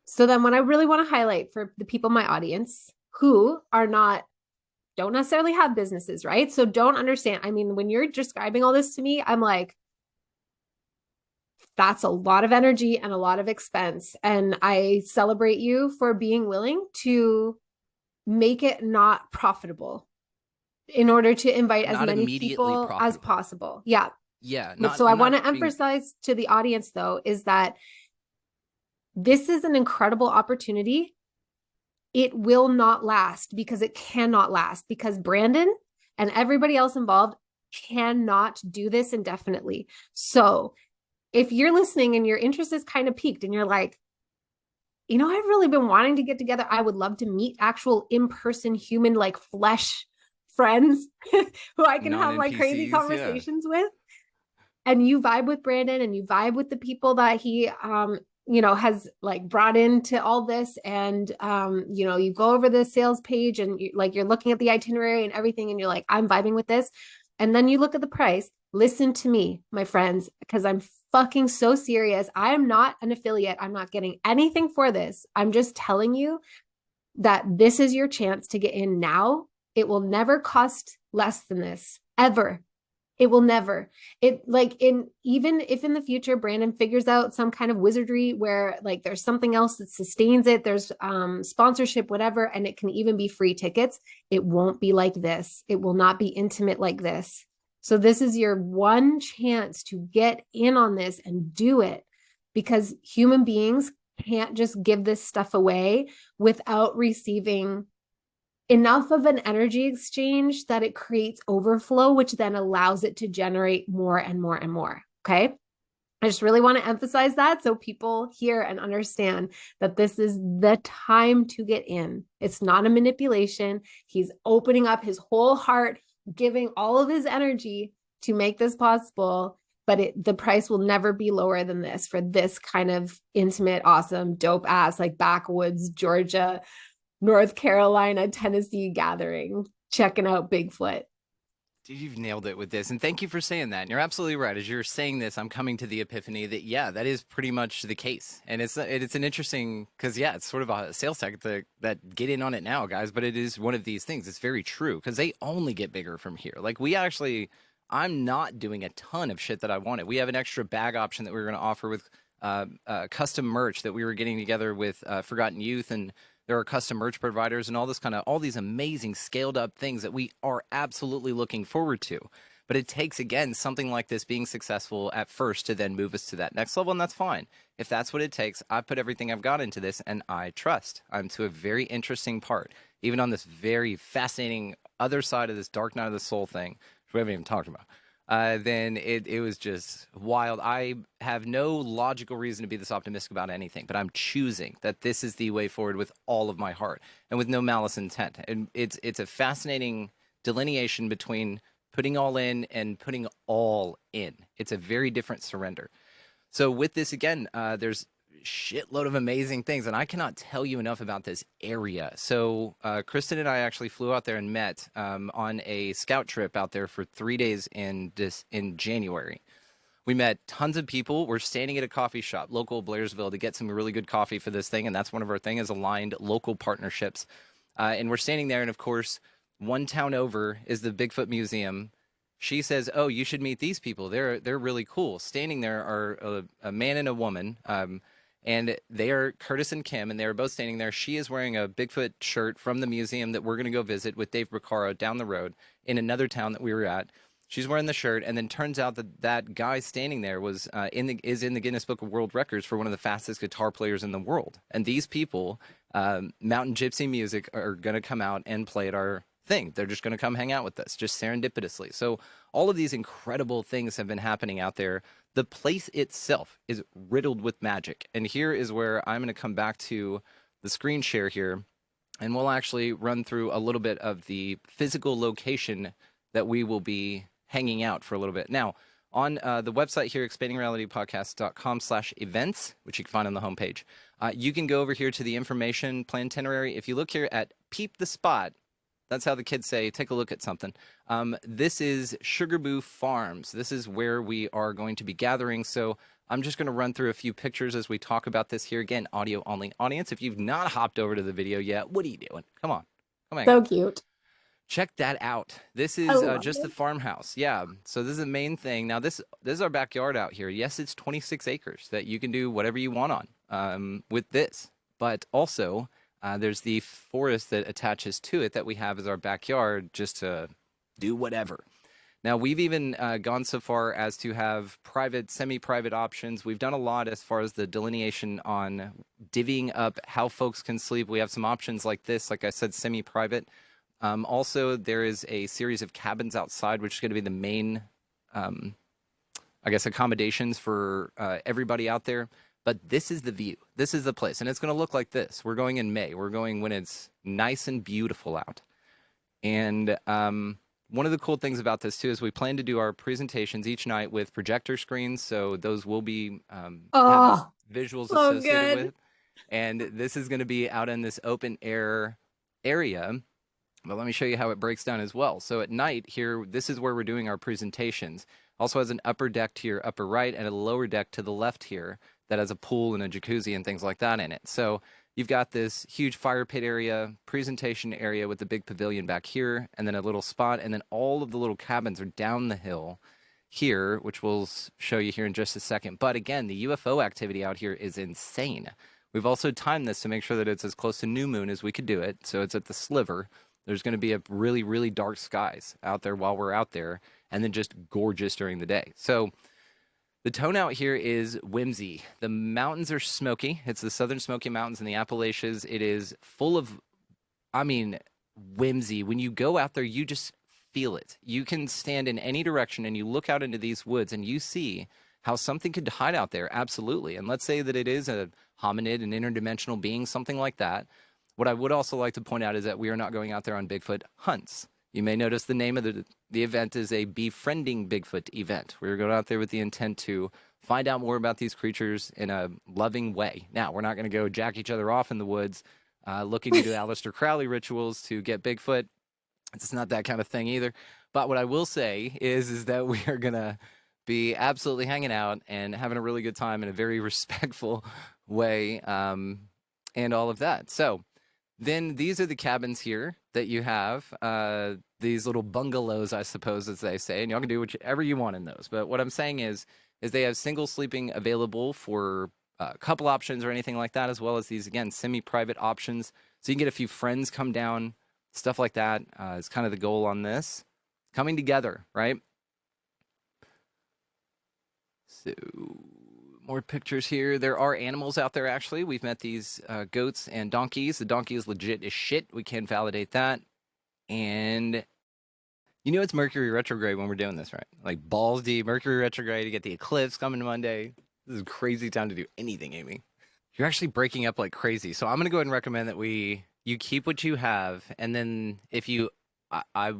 So then what I really want to highlight for the people in my audience who don't necessarily have businesses, right? So don't understand. I mean, when you're describing all this to me, I'm like, that's a lot of energy and a lot of expense. And I celebrate you for being willing to make it not profitable in order to invite as many people as possible. Yeah. Yeah. So I want to emphasize to the audience, though, is that this is an incredible opportunity. It will not last because it cannot last because Brandon and everybody else involved cannot do this indefinitely. So if you're listening and your interest is kind of piqued and you're like, I've really been wanting to get together. I would love to meet actual in-person human, like flesh friends who I can have like crazy conversations with. And you vibe with Brandon and you vibe with the people that he, has like brought into all this. And, you go over the sales page and you're looking at the itinerary and everything. And you're like, I'm vibing with this. And then you look at the price. Listen to me, my friends, because I'm fucking so serious. I am not an affiliate. I'm not getting anything for this. I'm just telling you that this is your chance to get in now. It will never cost less than this, ever. It will never. It like in even if in the future Brandon figures out some kind of wizardry where like there's something else that sustains it, there's sponsorship, whatever, and it can even be free tickets, it won't be like this. It will not be intimate like this. So this is your one chance to get in on this and do it, because human beings can't just give this stuff away without receiving enough of an energy exchange that it creates overflow, which then allows it to generate more and more and more. Okay. I just really want to emphasize that so people hear and understand that this is the time to get in. It's not a manipulation. He's opening up his whole heart, giving all of his energy to make this possible. But the price will never be lower than this for this kind of intimate, awesome, dope ass, like backwoods, Georgia, North Carolina, Tennessee gathering, checking out Bigfoot. Dude, you've nailed it with this. And thank you for saying that. And you're absolutely right. As you're saying this, I'm coming to the epiphany that, yeah, that is pretty much the case. And it's an interesting, because, yeah, it's sort of a sales tactic that get in on it now, guys. But it is one of these things. It's very true because they only get bigger from here. Like, I'm not doing a ton of shit that I wanted. We have an extra bag option that we were going to offer with custom merch that we were getting together with Forgotten Youth, and there are custom merch providers and all these amazing scaled up things that we are absolutely looking forward to. But it takes, again, something like this being successful at first to then move us to that next level, and that's fine. If that's what it takes, I put everything I've got into this, and I trust. I'm to a very interesting part, even on this very fascinating other side of this dark night of the soul thing, which we haven't even talked about. Then it was just wild. I have no logical reason to be this optimistic about anything, but I'm choosing that this is the way forward with all of my heart and with no malice intent. And it's a fascinating delineation between putting all in and putting all in. It's a very different surrender. So with this, again, there's shitload of amazing things, and I cannot tell you enough about this area. So Kristen and I actually flew out there and met on a scout trip out there for 3 days in January. We met tons of people. We're standing at a coffee shop, local Blairsville, to get some really good coffee for this thing, and that's one of our thing is aligned local partnerships. And we're standing there, and of course, one town over is the Bigfoot Museum. She says, "Oh, you should meet these people. They're really cool." Standing there are a man and a woman. And they are Curtis and Kim, and they are both standing there. She is wearing a Bigfoot shirt from the museum that we're going to go visit with Dave Bricaro down the road in another town that we were at. She's wearing the shirt, and then turns out that that guy standing there was is in the Guinness Book of World Records for one of the fastest guitar players in the world. And these people, Mountain Gypsy Music, are going to come out and play at our thing. They're just going to come hang out with us, just serendipitously. So all of these incredible things have been happening out there. The place itself is riddled with magic. And here is where I'm going to come back to the screen share here, and we'll actually run through a little bit of the physical location that we will be hanging out for a little bit. Now, on the website here, expandingrealitypodcast.com/events, which you can find on the homepage, you can go over here to the information plan itinerary. If you look here at Peep the Spot, that's how the kids say, take a look at something. This is Sugarboo Farms. This is where we are going to be gathering. So I'm just going to run through a few pictures as we talk about this here. Again, audio only audience. If you've not hopped over to the video yet, what are you doing? Come on. Come on. So cute. Check that out. This is just the farmhouse. Yeah. So this is the main thing. Now, this is our backyard out here. Yes, it's 26 acres that you can do whatever you want on with this. But also, there's the forest that attaches to it that we have as our backyard just to do whatever. Now, we've even gone so far as to have private, semi-private options. We've done a lot as far as the delineation on divvying up how folks can sleep. We have some options like this, like I said, semi-private. Also, there is a series of cabins outside, which is going to be the main, I guess, accommodations for everybody out there. But this is the view. This is the place. And it's going to look like this. We're going in May. We're going when it's nice and beautiful out. And one of the cool things about this, too, is we plan to do our presentations each night with projector screens. So those will be have visuals so associated good. with. And this is going to be out in this open air area But let me show you how it breaks down as well. So at night here, this is where we're doing our presentations. Also has an upper deck to your upper right and a lower deck to the left here that has a pool and a jacuzzi and things like that in it. So you've got this huge fire pit area, presentation area with the big pavilion back here, and then a little spot, and then all of the little cabins are down the hill here, which we'll show you here in just a second. But again, the UFO activity out here is insane. We've also timed this to make sure that it's as close to new moon as we could do it. So it's at the sliver. There's going to be a really, really dark skies out there while we're out there, and then just gorgeous during the day. So the tone out here is whimsy. The mountains are smoky. It's the Southern Smoky Mountains in the Appalachians. It is full of, whimsy. When you go out there, you just feel it. You can stand in any direction and you look out into these woods and you see how something could hide out there. Absolutely. And let's say that it is a hominid, an interdimensional being, something like that. What I would also like to point out is that we are not going out there on Bigfoot hunts. You may notice the name of the event is a Befriending Bigfoot event. We're going out there with the intent to find out more about these creatures in a loving way. Now, we're not going to go jack each other off in the woods looking to do Aleister Crowley rituals to get Bigfoot. It's not that kind of thing either. But what I will say is that we are going to be absolutely hanging out and having a really good time in a very respectful way and all of that. So then these are the cabins here that you have, these little bungalows, I suppose, as they say, and y'all can do whatever you want in those. But what I'm saying is they have single sleeping available for couple options or anything like that, as well as these, again, semi-private options. So you can get a few friends come down, stuff like that is kind of the goal on this. Coming together, right? So more pictures here. There are animals out there, actually. We've met these goats and donkeys. The donkey is legit as shit. We can validate that. And you know it's Mercury retrograde when we're doing this, right? Like balls deep, Mercury retrograde. You get the eclipse coming Monday. This is a crazy time to do anything, Amy. You're actually breaking up like crazy. So I'm going to go ahead and recommend that you keep what you have. And then if you, I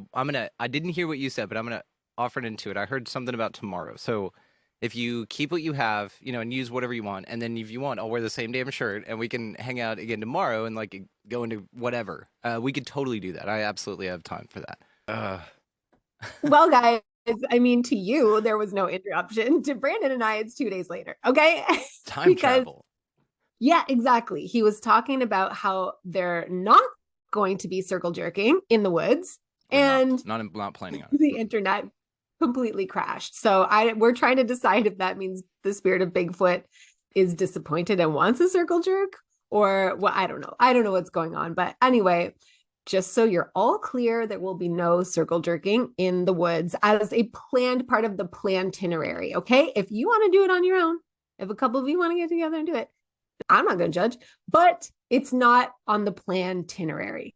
didn't hear what you said, but I'm going to offer it into it. I heard something about tomorrow. So if you keep what you have, and use whatever you want, and then if you want, I'll wear the same damn shirt, and we can hang out again tomorrow and like go into whatever. We could totally do that. I absolutely have time for that. Well, guys, I mean, to you, there was no interruption. To Brandon and I, it's 2 days later. Okay, Time travel. Yeah, exactly. He was talking about how they're not going to be circle jerking in the woods, and not planning on it. The internet completely crashed. So we're trying to decide if that means the spirit of Bigfoot is disappointed and wants a circle jerk, or well, I don't know. I don't know what's going on. But anyway, just so you're all clear, there will be no circle jerking in the woods as a planned part of the plantinary. Okay. If you want to do it on your own, if a couple of you want to get together and do it, I'm not going to judge, but it's not on the plantinary.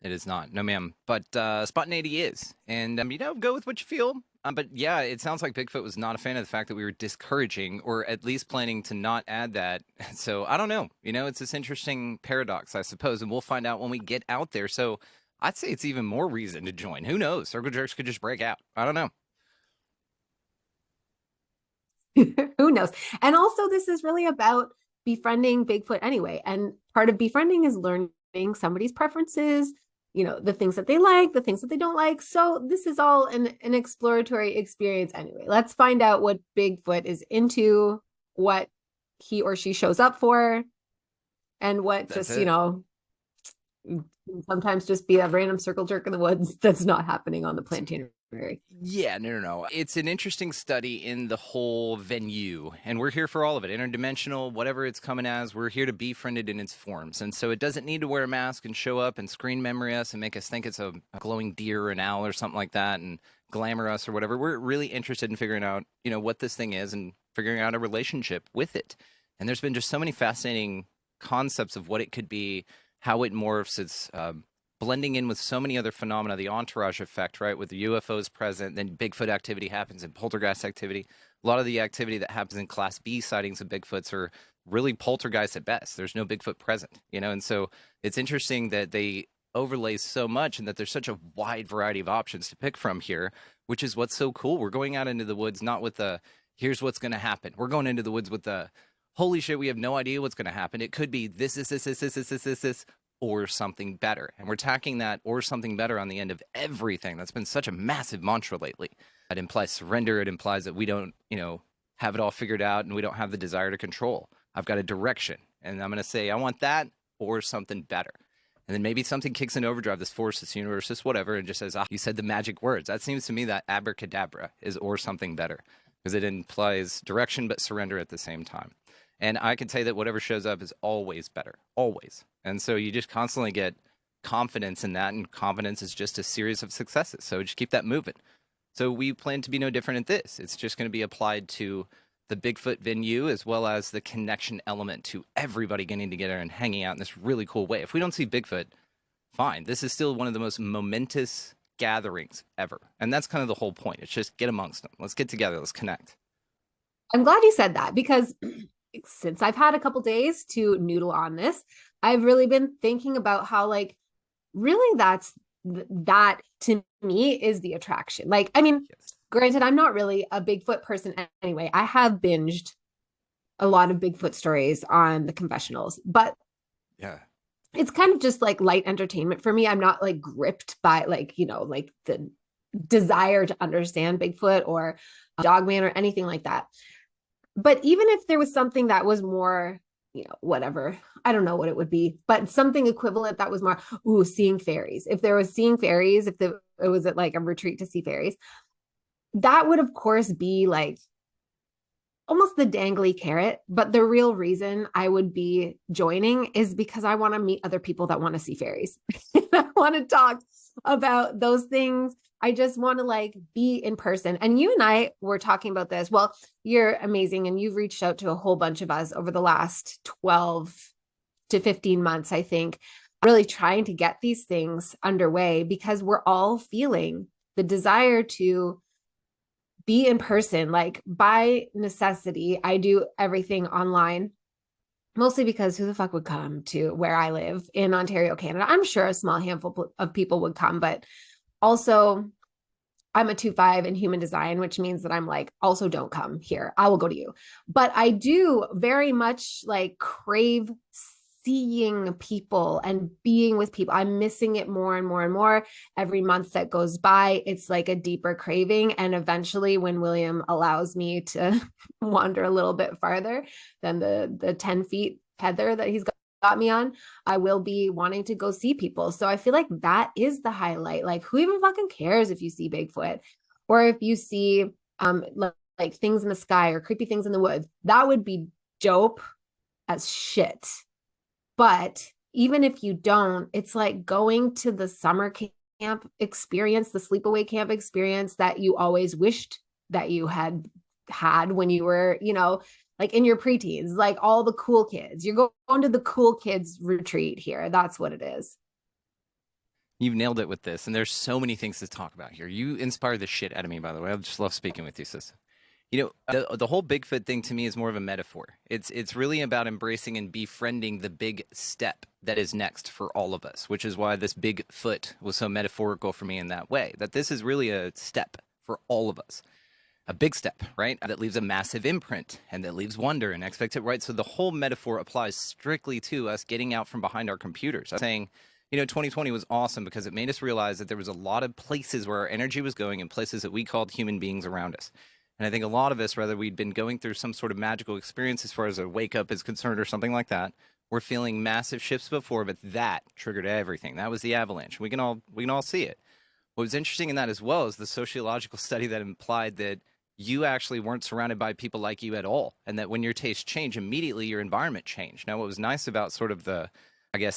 It is not. No, ma'am. But spontaneity is. And, go with what you feel. But yeah, it sounds like Bigfoot was not a fan of the fact that we were discouraging or at least planning to not add that. So I don't know. It's this interesting paradox, I suppose, and we'll find out when we get out there. So I'd say it's even more reason to join. Who knows? Circle jerks could just break out. I don't know. Who knows? And also, this is really about befriending Bigfoot anyway. And part of befriending is learning somebody's preferences, the things that they like, the things that they don't like. So this is all an exploratory experience anyway. Let's find out what Bigfoot is into, what he or she shows up for, and what sometimes just be a random circle jerk in the woods that's not happening on the plantinary. Yeah, no. It's an interesting study in the whole venue, and we're here for all of it. Interdimensional, whatever it's coming as, we're here to befriend it in its forms. And so it doesn't need to wear a mask and show up and screen memory us and make us think it's a glowing deer or an owl or something like that and glamour us or whatever. We're really interested in figuring out, what this thing is and figuring out a relationship with it. And there's been just so many fascinating concepts of what it could be, how it morphs, its blending in with so many other phenomena, the entourage effect, right, with the UFOs present, then Bigfoot activity happens and poltergeist activity. A lot of the activity that happens in Class B sightings of Bigfoots are really poltergeist at best. There's no Bigfoot present, and so it's interesting that they overlay so much and that there's such a wide variety of options to pick from here, which is what's so cool. We're going out into the woods not with the, here's what's going to happen. We're going into the woods with the, holy shit, we have no idea what's going to happen. It could be this. or something better. And we're tacking that or something better on the end of everything. That's been such a massive mantra lately. It implies surrender. It implies that we don't, have it all figured out and we don't have the desire to control. I've got a direction and I'm going to say, I want that or something better. And then maybe something kicks in overdrive, this force, this universe, this whatever, and just says, you said the magic words. That seems to me that abracadabra is or something better because it implies direction but surrender at the same time. And I can say that whatever shows up is always better, always. And so you just constantly get confidence in that, and confidence is just a series of successes. So just keep that moving. So we plan to be no different at this. It's just going to be applied to the Bigfoot venue as well as the connection element to everybody getting together and hanging out in this really cool way. If we don't see Bigfoot, fine. This is still one of the most momentous gatherings ever. And that's kind of the whole point. It's just get amongst them. Let's get together. Let's connect. I'm glad you said that because since I've had a couple days to noodle on this, I've really been thinking about how really that to me is the attraction. Yes. Granted, I'm not really a Bigfoot person anyway. I have binged a lot of Bigfoot stories on the confessionals, but yeah, it's kind of just light entertainment for me. I'm not gripped by the desire to understand Bigfoot or Dogman or anything like that. But even if there was something that was more, whatever, I don't know what it would be, but something equivalent that was more, seeing fairies. If there was seeing fairies, it was at a retreat to see fairies, that would of course be almost the dangly carrot. But the real reason I would be joining is because I want to meet other people that want to see fairies. I want to talk about those things. I just want to be in person. And you and I were talking about this. Well, you're amazing. And you've reached out to a whole bunch of us over the last 12 to 15 months, I think, really trying to get these things underway because we're all feeling the desire to be in person. By necessity, I do everything online, mostly because who the fuck would come to where I live in Ontario, Canada? I'm sure a small handful of people would come, but also I'm a 2-5 in human design, which means that I'm also don't come here. I will go to you. But I do very much crave seeing people and being with people. I'm missing it more and more and more. Every month that goes by, it's a deeper craving. And eventually when William allows me to wander a little bit farther than the 10 feet tether that he's got me on, I will be wanting to go see people. So I feel that is the highlight. Who even fucking cares if you see Bigfoot or if you see things in the sky or creepy things in the woods? That would be dope as shit. But even if you don't, it's going to the summer camp experience, the sleepaway camp experience that you always wished that you had when you were, in your preteens, all the cool kids. You're going to the cool kids retreat here. That's what it is. You've nailed it with this. And there's so many things to talk about here. You inspire the shit out of me, by the way. I just love speaking with you, sis. The whole Bigfoot thing to me is more of a metaphor. It's really about embracing and befriending the big step that is next for all of us, which is why this Bigfoot was so metaphorical for me in that way, that this is really a step for all of us. A big step, right? That leaves a massive imprint and that leaves wonder and expectation, right? So the whole metaphor applies strictly to us getting out from behind our computers. I'm saying, 2020 was awesome because it made us realize that there was a lot of places where our energy was going and places that we called human beings around us. And I think a lot of us, whether we'd been going through some sort of magical experience as far as a wake up is concerned or something like that, we're feeling massive shifts before, but that triggered everything. That was the avalanche. We can all see it. What was interesting in that as well is the sociological study that implied that you actually weren't surrounded by people like you at all. And that when your tastes change, immediately your environment changed. Now, what was nice about sort of the,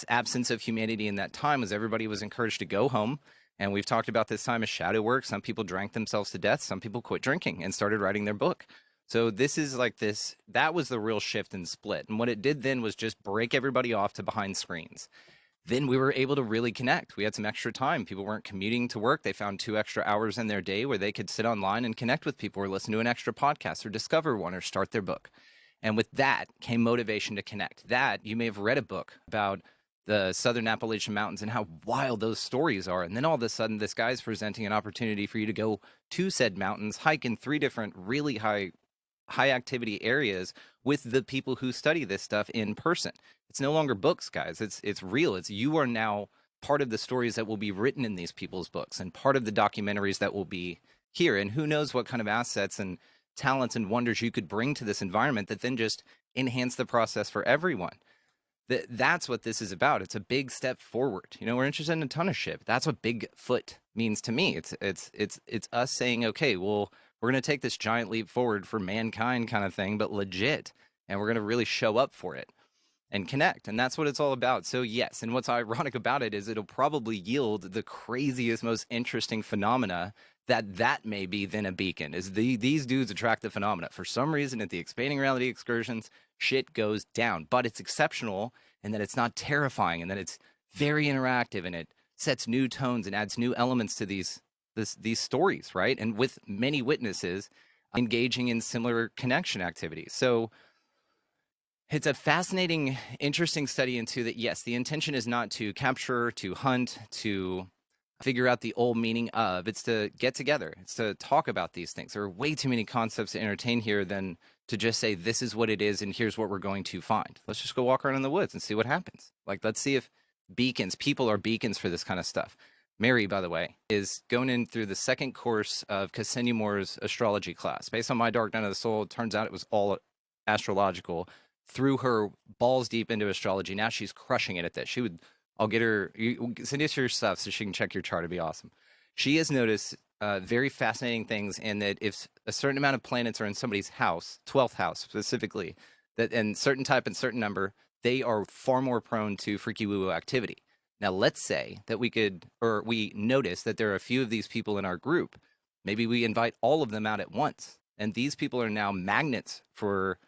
absence of humanity in that time was everybody was encouraged to go home. And we've talked about this time as shadow work. Some people drank themselves to death. Some people quit drinking and started writing their book. So this is that was the real shift and split. And what it did then was just break everybody off to behind screens. Then we were able to really connect. We had some extra time. People weren't commuting to work. They found 2 extra hours in their day where they could sit online and connect with people or listen to an extra podcast or discover one or start their book. And with that came motivation to connect. That you may have read a book about the Southern Appalachian Mountains and how wild those stories are. And then all of a sudden, this guy's presenting an opportunity for you to go to said mountains, hike in 3 different really high activity areas with the people who study this stuff in person. It's no longer books, guys. It's real. It's you are now part of the stories that will be written in these people's books and part of the documentaries that will be here. And who knows what kind of assets and talents and wonders you could bring to this environment that then just enhance the process for everyone. That's what this is about. It's a big step forward. You know, we're interested in a ton of shit. That's what Bigfoot means to me. It's us saying, okay, well, we're going to take this giant leap forward for mankind kind of thing, but legit. And we're going to really show up for it and connect. And that's what it's all about. So yes, and what's ironic about it is it'll probably yield the craziest, most interesting phenomena that may be then a beacon, is these dudes attract the phenomena. For some reason at the expanding reality excursions, shit goes down, but it's exceptional and that it's not terrifying and that it's very interactive and it sets new tones and adds new elements to these stories, right? And with many witnesses engaging in similar connection activities. So it's a fascinating, interesting study into that. Yes, the intention is not to capture, to hunt, to figure out the old meaning of. It's to get together. It's to talk about these things. There are way too many concepts to entertain here than to just say, this is what it is and here's what we're going to find. Let's just go walk around in the woods and see what happens. Like, let's see if people are beacons for this kind of stuff. Mary, by the way, is going in through the second course of Cassandra Moore's astrology class. Based on my Dark Night of the Soul, it turns out it was all astrological. Threw her balls deep into astrology. Now she's crushing it at this. I'll get her, send us your stuff so she can check your chart. It'd be awesome. She has noticed very fascinating things in that if a certain amount of planets are in somebody's house, 12th house specifically, that and certain type and certain number, they are far more prone to freaky woo-woo activity. Now, let's say that we notice that there are a few of these people in our group. Maybe we invite all of them out at once. And these people are now magnets for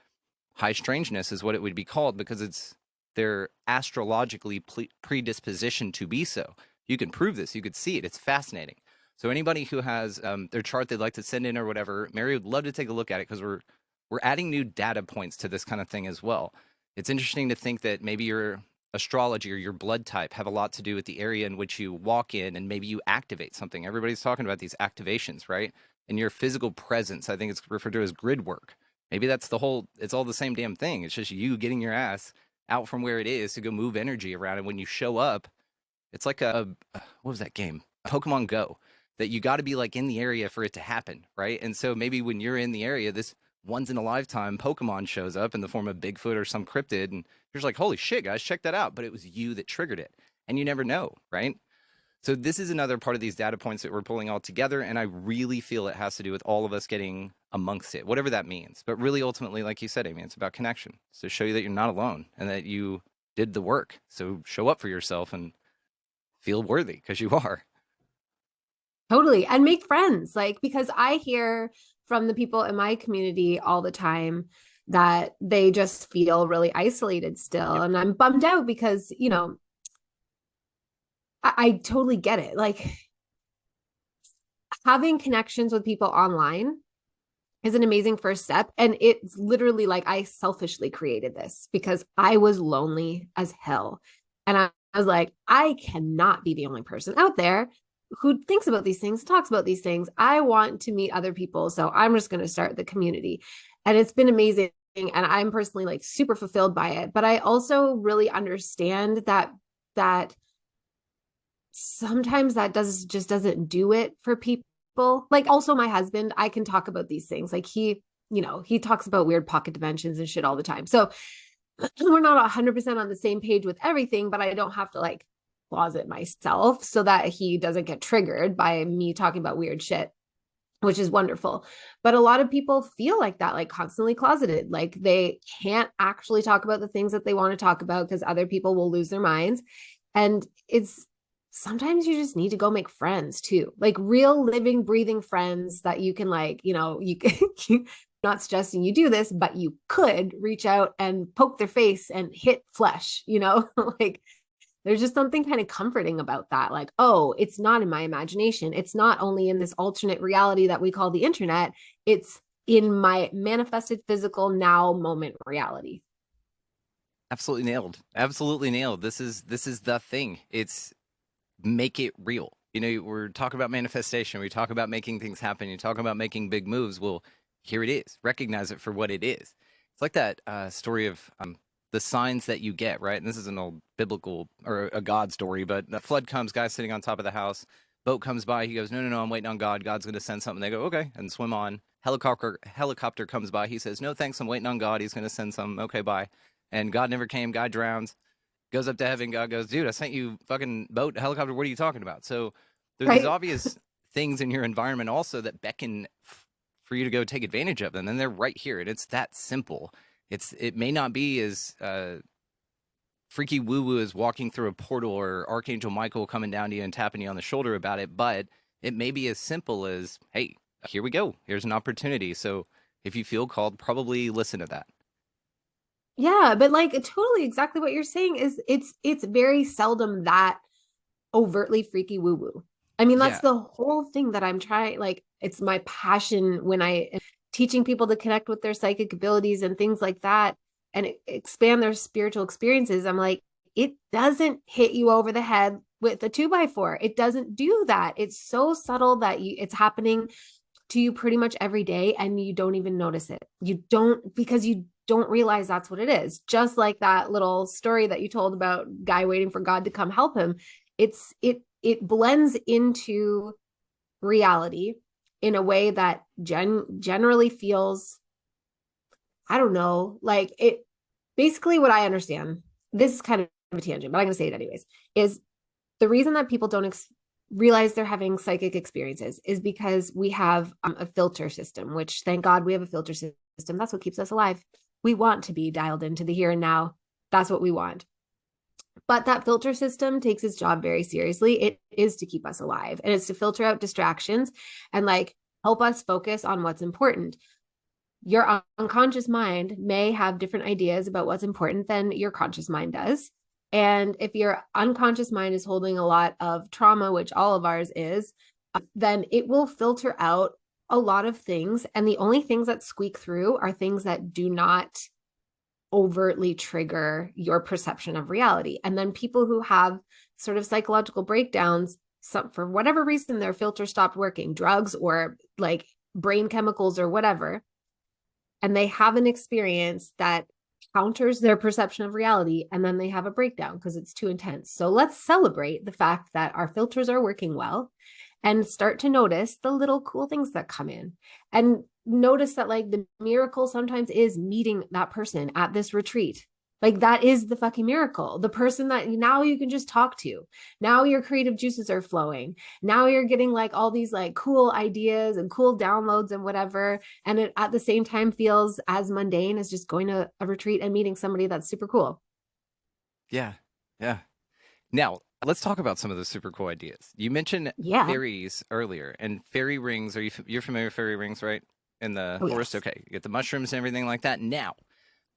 high strangeness is what it would be called, because they're astrologically predispositioned to be so. You can prove this. You could see it. It's fascinating. So anybody who has their chart they'd like to send in or whatever, Mary would love to take a look at it, because we're adding new data points to this kind of thing as well. It's interesting to think that maybe your astrology or your blood type have a lot to do with the area in which you walk in, and maybe you activate something. Everybody's talking about these activations, right? And your physical presence, I think it's referred to as grid work. Maybe that's it's all the same damn thing. It's just you getting your ass out from where it is to go move energy around. And when you show up, it's like what was that game? Pokemon Go, that you got to be like in the area for it to happen, right? And so maybe when you're in the area, this once in a lifetime Pokemon shows up in the form of Bigfoot or some cryptid, and you're just like, holy shit, guys, check that out. But it was you that triggered it, and you never know, right? So this is another part of these data points that we're pulling all together, and I really feel it has to do with all of us getting amongst it, whatever that means. But really, ultimately, like you said, Amy, it's about connection. It's to show you that you're not alone and that you did the work. So show up for yourself and feel worthy, because you are. Totally. And make friends, like, because I hear from the people in my community all the time that they just feel really isolated still. Yep. And I'm bummed out because, you know, I totally get it. Like, having connections with people online is an amazing first step. And it's literally like, I selfishly created this because I was lonely as hell. And I was like, I cannot be the only person out there who thinks about these things, talks about these things. I want to meet other people. So I'm just going to start the community. And it's been amazing. And I'm personally like super fulfilled by it. But I also really understand that sometimes that just doesn't do it for people. Like, also my husband, I can talk about these things. Like, he talks about weird pocket dimensions and shit all the time. So we're not 100% on the same page with everything, but I don't have to like closet myself so that he doesn't get triggered by me talking about weird shit, which is wonderful. But a lot of people feel like that, like constantly closeted, like they can't actually talk about the things that they want to talk about because other people will lose their minds. And sometimes you just need to go make friends too, like real living, breathing friends that you can like, you can, not suggesting you do this, but you could reach out and poke their face and hit flesh, like there's just something kind of comforting about that. Like, oh, it's not in my imagination. It's not only in this alternate reality that we call the internet. It's in my manifested physical now moment reality. Absolutely nailed. Absolutely nailed. This is the thing. It's make it real. We're talking about manifestation. We talk about making things happen. You talk about making big moves. Well, here it is. Recognize it for what it is. It's like that story of the signs that you get, right? And this is an old biblical or a God story, but the flood comes, guy sitting on top of the house, boat comes by, he goes, no, no, no, I'm waiting on God. God's going to send something. They go, okay, and swim on. Helicopter comes by. He says, no, thanks, I'm waiting on God. He's going to send some. Okay, bye. And God never came. Guy drowns. Goes up to heaven. God goes, dude, I sent you fucking boat, helicopter. What are you talking about? So there's these Right. obvious things in your environment also that beckon for you to go take advantage of them, and they're right here, and it's that simple. It may not be as freaky woo woo as walking through a portal or Archangel Michael coming down to you and tapping you on the shoulder about it, but it may be as simple as, hey, here we go. Here's an opportunity. So if you feel called, probably listen to that. Yeah, but like totally exactly what you're saying is it's very seldom that overtly freaky woo woo. I mean, that's Yeah. the whole thing that I'm trying, like, it's my passion when I am teaching people to connect with their psychic abilities and things like that and expand their spiritual experiences. I'm like, it doesn't hit you over the head with a 2x4. It doesn't do that. It's so subtle that it's happening to you pretty much every day and you don't even notice it. You don't, because you don't realize that's what it is. Just like that little story that you told about guy waiting for God to come help him. It blends into reality in a way that generally feels, I don't know, like it. Basically what I understand, this is kind of a tangent, but I'm going to say it anyways, is the reason that people don't realize they're having psychic experiences is because we have a filter system, which thank God we have a filter system. That's what keeps us alive. We want to be dialed into the here and now. That's what we want. But that filter system takes its job very seriously. It is to keep us alive, and it's to filter out distractions and like help us focus on what's important. Your unconscious mind may have different ideas about what's important than your conscious mind does. And if your unconscious mind is holding a lot of trauma, which all of ours is, then it will filter out a lot of things. And the only things that squeak through are things that do not overtly trigger your perception of reality. And then people who have sort of psychological breakdowns, for whatever reason, their filter stopped working, drugs or like brain chemicals or whatever, and they have an experience that counters their perception of reality, and then they have a breakdown because it's too intense. So let's celebrate the fact that our filters are working well and start to notice the little cool things that come in, and notice that like the miracle sometimes is meeting that person at this retreat. Like that is the fucking miracle. The person that now you can just talk to. Now your creative juices are flowing. Now you're getting like all these like cool ideas and cool downloads and whatever. And it at the same time feels as mundane as just going to a retreat and meeting somebody that's super cool. Yeah. Yeah. Now, let's talk about some of those super cool ideas. You mentioned Yeah. fairies earlier, and fairy rings. You're familiar with fairy rings, right? In the Oh, forest. yes. Okay, you get the mushrooms and everything like that. Now,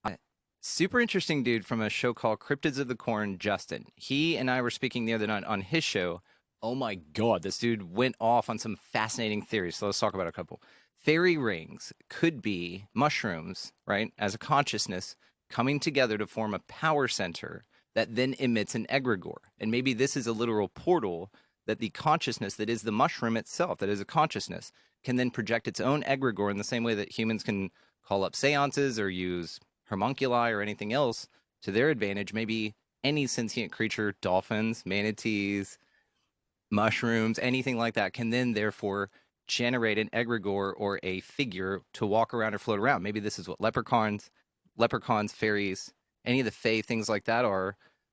uh, super interesting dude from a show called Cryptids of the Corn, Justin. He and I were speaking the other night on his show. Oh my God, this dude went off on some fascinating theories. So let's talk about a couple. Fairy rings could be mushrooms, right? As a consciousness coming together to form a power center that then emits an egregore. And maybe this is a literal portal that the consciousness that is the mushroom itself, that is a consciousness, can then project its own egregore in the same way that humans can call up seances or use homunculi or anything else to their advantage. Maybe any sentient creature, dolphins, manatees, mushrooms, anything like that, can then therefore generate an egregore or a figure to walk around or float around. Maybe this is what leprechauns, fairies, any of the fae, things like that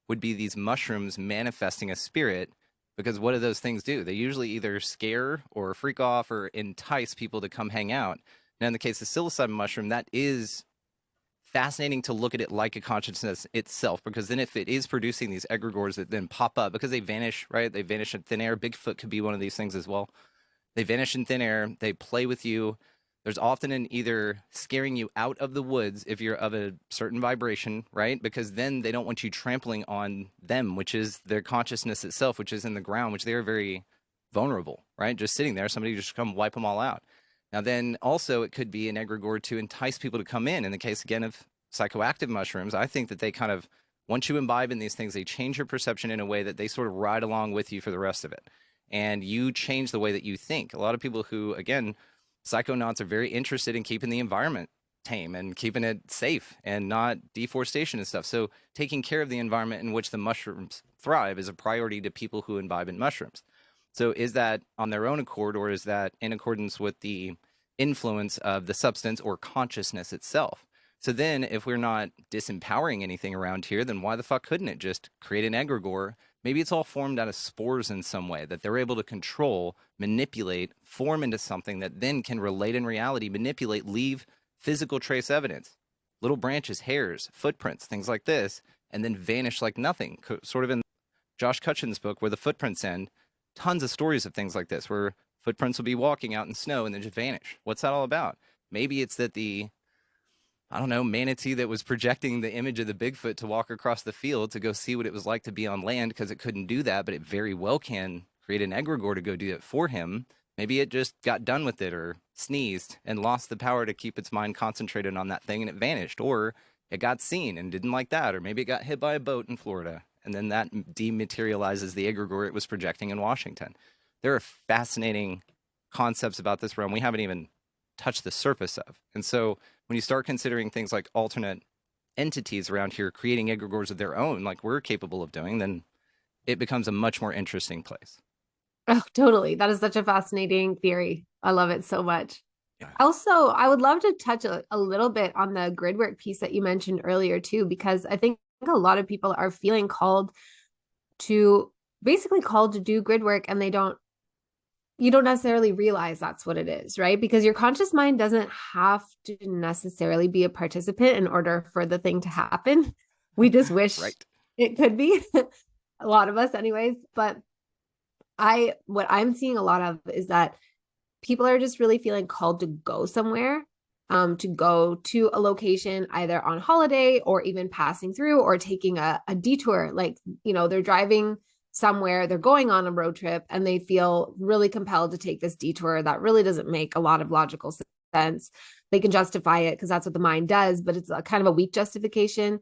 would be these mushrooms manifesting a spirit. Because what do those things do? They usually either scare or freak off or entice people to come hang out. Now, in the case of psilocybin mushroom, that is fascinating to look at it like a consciousness itself, because then if it is producing these egregores that then pop up because they vanish, right? They vanish in thin air. Bigfoot could be one of these things as well. They vanish in thin air. They play with you. There's often an either scaring you out of the woods if you're of a certain vibration, right? Because then they don't want you trampling on them, which is their consciousness itself, which is in the ground, which they are very vulnerable, right? Just sitting there, somebody just come wipe them all out. Now, then also it could be an egregore to entice people to come in. In the case, again, of psychoactive mushrooms, I think that they kind of, once you imbibe in these things, they change your perception in a way that they sort of ride along with you for the rest of it. And you change the way that you think. A lot of people who, again, psychonauts are very interested in keeping the environment tame and keeping it safe and not deforestation and stuff. So taking care of the environment in which the mushrooms thrive is a priority to people who imbibe in mushrooms. So is that on their own accord, or is that in accordance with the influence of the substance or consciousness itself? So then if we're not disempowering anything around here, then why the fuck couldn't it just create an egregore? Maybe it's all formed out of spores in some way that they're able to control, manipulate, form into something that then can relate in reality, manipulate, leave physical trace evidence, little branches, hairs, footprints, things like this, and then vanish like nothing. Sort of in Josh Cutchin's book, Where the Footprints End, tons of stories of things like this, where footprints will be walking out in snow and then just vanish. What's that all about? Maybe it's that the, I don't know, manatee that was projecting the image of the Bigfoot to walk across the field to go see what it was like to be on land, because it couldn't do that, but it very well can create an egregore to go do it for him. Maybe it just got done with it or sneezed and lost the power to keep its mind concentrated on that thing and it vanished. Or it got seen and didn't like that. Or maybe it got hit by a boat in Florida and then that dematerializes the egregore it was projecting in Washington. There are fascinating concepts about this realm we haven't even touched the surface of. And so when you start considering things like alternate entities around here creating egregores of their own, like we're capable of doing, then it becomes a much more interesting place. Oh, totally. That is such a fascinating theory. I love it so much. Yeah. Also, I would love to touch a little bit on the grid work piece that you mentioned earlier too, because I think a lot of people are feeling basically called to do grid work, and you don't necessarily realize that's what it is, right? Because your conscious mind doesn't have to necessarily be a participant in order for the thing to happen. We just wish Right. it could be, a lot of us anyways. But what I'm seeing a lot of is that people are just really feeling called to go somewhere, to go to a location either on holiday or even passing through or taking a detour. Like, they're driving somewhere, they're going on a road trip, and they feel really compelled to take this detour that really doesn't make a lot of logical sense. They can justify it because that's what the mind does, but it's a kind of a weak justification.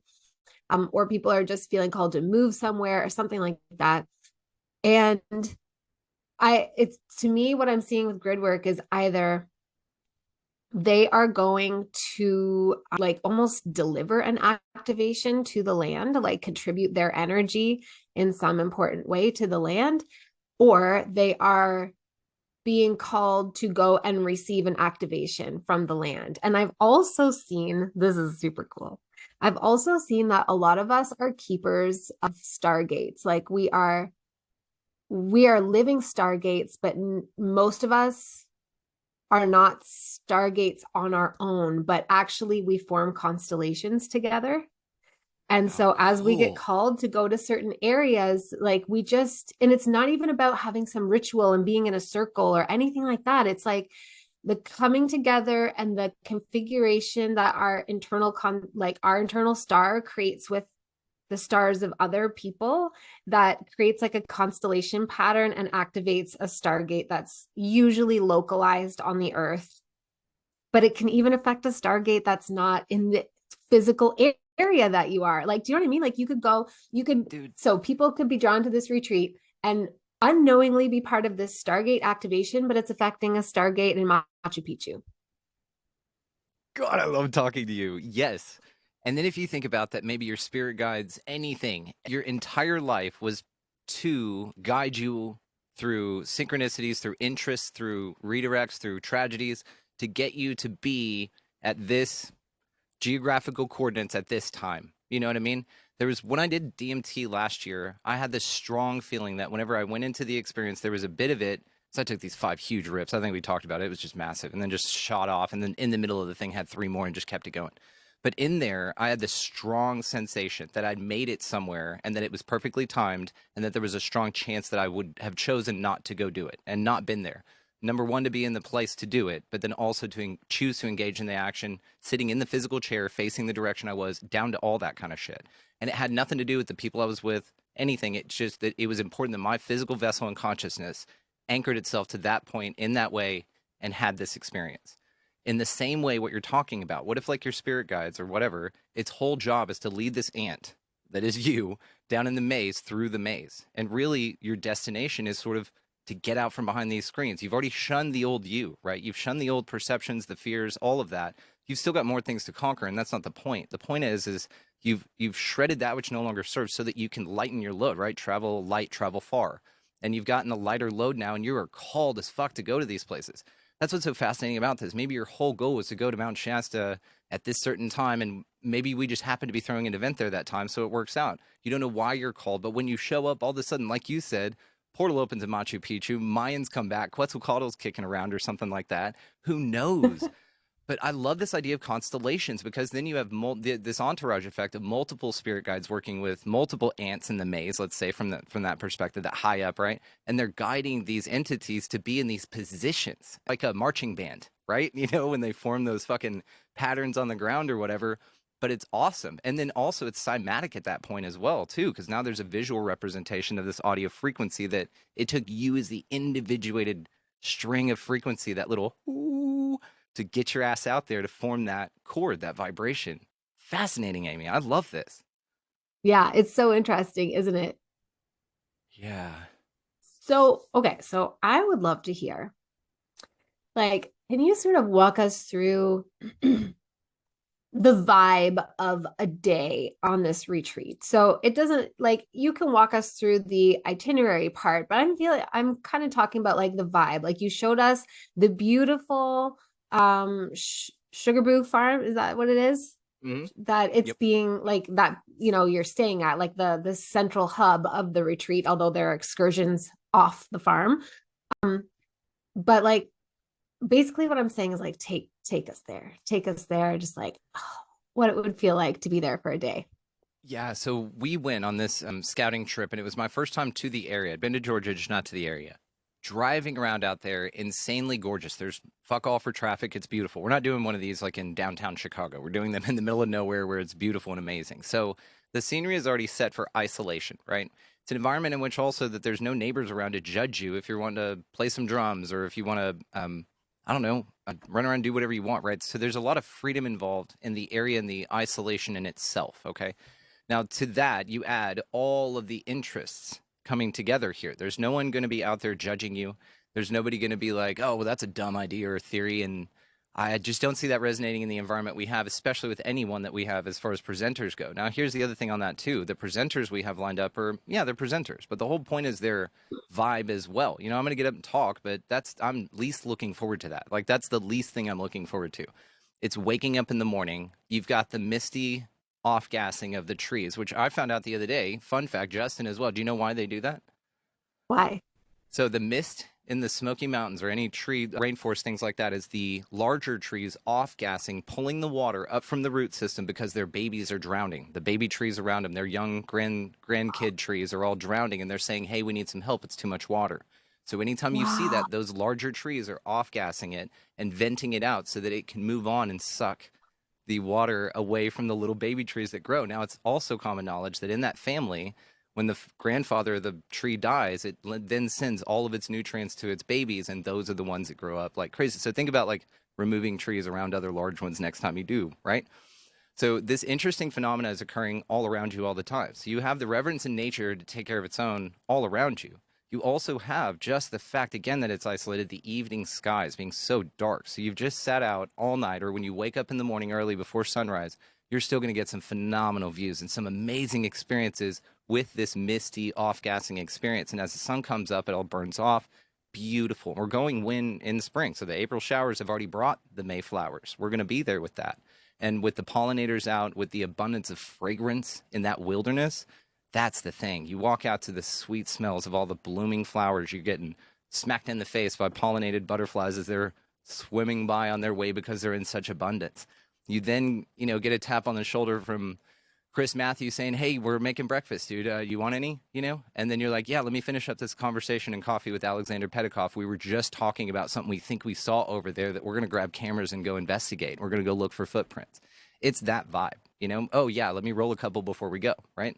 Or people are just feeling called to move somewhere or something like that. And it's to me, what I'm seeing with grid work is either they are going to like almost deliver an activation to the land, like contribute their energy in some important way to the land, or they are being called to go and receive an activation from the land. And I've also seen, this is super cool. I've also seen that a lot of us are keepers of stargates. Like we are living stargates, but most of us are not stargates on our own, but actually we form constellations together. And so as we get called to go to certain areas, like and it's not even about having some ritual and being in a circle or anything like that. It's like the coming together and the configuration that our internal star creates with the stars of other people, that creates like a constellation pattern and activates a stargate that's usually localized on the earth. But it can even affect a stargate that's not in the physical area that you are. Like, do you know what I mean? Like so people could be drawn to this retreat and unknowingly be part of this stargate activation, but it's affecting a stargate in Machu Picchu. God, I love talking to you. Yes. And then if you think about that, maybe your spirit guides, anything, your entire life was to guide you through synchronicities, through interests, through redirects, through tragedies, to get you to be at this geographical coordinates at this time. You know what I mean? When I did DMT last year, I had this strong feeling that whenever I went into the experience, there was a bit of it. So I took these 5 huge rips. I think we talked about it. It was just massive. And then just shot off. And then in the middle of the thing had 3 more and just kept it going. But in there, I had this strong sensation that I'd made it somewhere and that it was perfectly timed and that there was a strong chance that I would have chosen not to go do it and not been there. Number one, to be in the place to do it, but then also to choose to engage in the action, sitting in the physical chair, facing the direction I was, down to all that kind of shit. And it had nothing to do with the people I was with, anything. It's just that it was important that my physical vessel and consciousness anchored itself to that point in that way and had this experience. In the same way, what you're talking about, what if like your spirit guides or whatever, its whole job is to lead this ant that is you down in the maze through the maze. And really your destination is sort of to get out from behind these screens. You've already shunned the old you, right? You've shunned the old perceptions, the fears, all of that. you've still got more things to conquer, and that's not the point. The point is you've shredded that which no longer serves so that you can lighten your load, right? Travel light, travel far. And you've gotten a lighter load now, and you are called as fuck to go to these places. That's what's so fascinating about this. Maybe your whole goal was to go to Mount Shasta at this certain time, and maybe we just happen to be throwing an event there that time, so it works out. You don't know why you're called, but when you show up, all of a sudden, like you said, portal opens in Machu Picchu, Mayans come back, Quetzalcoatl's kicking around or something like that. Who knows? But I love this idea of constellations because then you have this entourage effect of multiple spirit guides working with multiple ants in the maze, let's say from that perspective, that high up, right? And they're guiding these entities to be in these positions, like a marching band, right? You know, when they form those fucking patterns on the ground or whatever. But it's awesome. And then also it's cymatic at that point as well, too, because now there's a visual representation of this audio frequency that it took you as the individuated string of frequency, that little ooh, to get your ass out there to form that chord, that vibration. Fascinating, Amy. I love this. Yeah, it's so interesting, isn't it? Yeah. So, okay, so I would love to hear, like, can you sort of walk us through the vibe of a day on this retreat? So it doesn't like you can walk us through the itinerary part, but I'm kind of talking about like the vibe. Like you showed us the beautiful Sugarboo farm. Is that what it is? Mm-hmm. That it's Yep. being like that, you know, you're staying at like the central hub of the retreat, although there are excursions off the farm. But like basically what I'm saying is like take us there, just like oh, what it would feel like to be there for a day. Yeah, so we went on this scouting trip, and it was my first time to the area. I'd been to Georgia, just not to the area. Driving around out there, insanely gorgeous. There's fuck all for traffic. It's beautiful. We're not doing one of these like in downtown Chicago. We're doing them in the middle of nowhere where it's beautiful and amazing. So the scenery is already set for isolation, right? It's an environment in which also that there's no neighbors around to judge you if you're wanting to play some drums or if you want to, I don't know, run around and do whatever you want, right? So there's a lot of freedom involved in the area and the isolation in itself, okay? Now, to that, you add all of the interests coming together here. There's no one going to be out there judging you. There's nobody going to be like, oh, well, that's a dumb idea or a theory. And I just don't see that resonating in the environment we have, especially with anyone that we have as far as presenters go. Now, here's the other thing on that, too. The presenters we have lined up are, yeah, they're presenters. But the whole point is their vibe as well. You know, I'm going to get up and talk, but I'm least looking forward to that. Like, that's the least thing I'm looking forward to. It's waking up in the morning. You've got the misty off gassing of the trees, which I found out the other day. Fun fact, Justin, as well. Do you know why they do that? Why? So the mist in the Smoky Mountains or any tree, rainforest, things like that, is the larger trees off gassing, pulling the water up from the root system because their babies are drowning. The baby trees around them, their young grandkid trees are all drowning, and they're saying, "Hey, we need some help. It's too much water." So anytime you see Wow. that, those larger trees are off gassing it and venting it out so that it can move on and suck the water away from the little baby trees that grow. Now, it's also common knowledge that in that family, when the grandfather of the tree dies, it then sends all of its nutrients to its babies, and those are the ones that grow up like crazy. So think about like removing trees around other large ones next time you do, right? So this interesting phenomena is occurring all around you all the time. So you have the reverence in nature to take care of its own all around you. You also have just the fact, again, that it's isolated, the evening skies being so dark. So you've just sat out all night, or when you wake up in the morning early before sunrise, you're still going to get some phenomenal views and some amazing experiences with this misty off-gassing experience. And as the sun comes up, it all burns off. Beautiful. We're going in spring. So the April showers have already brought the May flowers. We're going to be there with that. And with the pollinators out, with the abundance of fragrance in that wilderness, that's the thing. You walk out to the sweet smells of all the blooming flowers. You're getting smacked in the face by pollinated butterflies as they're swimming by on their way because they're in such abundance. You then, get a tap on the shoulder from Chris Matthews saying, "Hey, we're making breakfast, dude. You want any?" And then you're like, "Yeah, let me finish up this conversation and coffee with Alexander Petikoff. We were just talking about something we think we saw over there that we're going to grab cameras and go investigate. We're going to go look for footprints." It's that vibe. Oh, yeah, let me roll a couple before we go, right?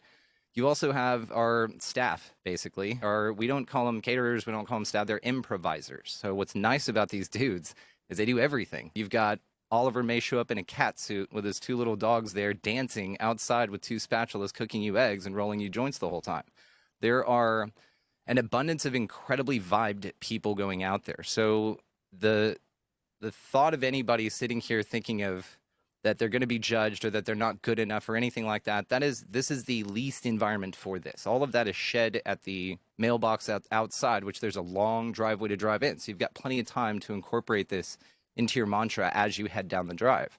You also have our staff, basically. We don't call them caterers. We don't call them staff. They're improvisers. So what's nice about these dudes is they do everything. You've got Oliver may show up in a cat suit with his two little dogs there dancing outside with two spatulas, cooking you eggs and rolling you joints the whole time. There are an abundance of incredibly vibed people going out there. So the the thought of anybody sitting here thinking of that they're going to be judged or that they're not good enough or anything like that, this is the least environment for this. All of that is shed at the mailbox outside, which there's a long driveway to drive in. So you've got plenty of time to incorporate this into your mantra as you head down the drive.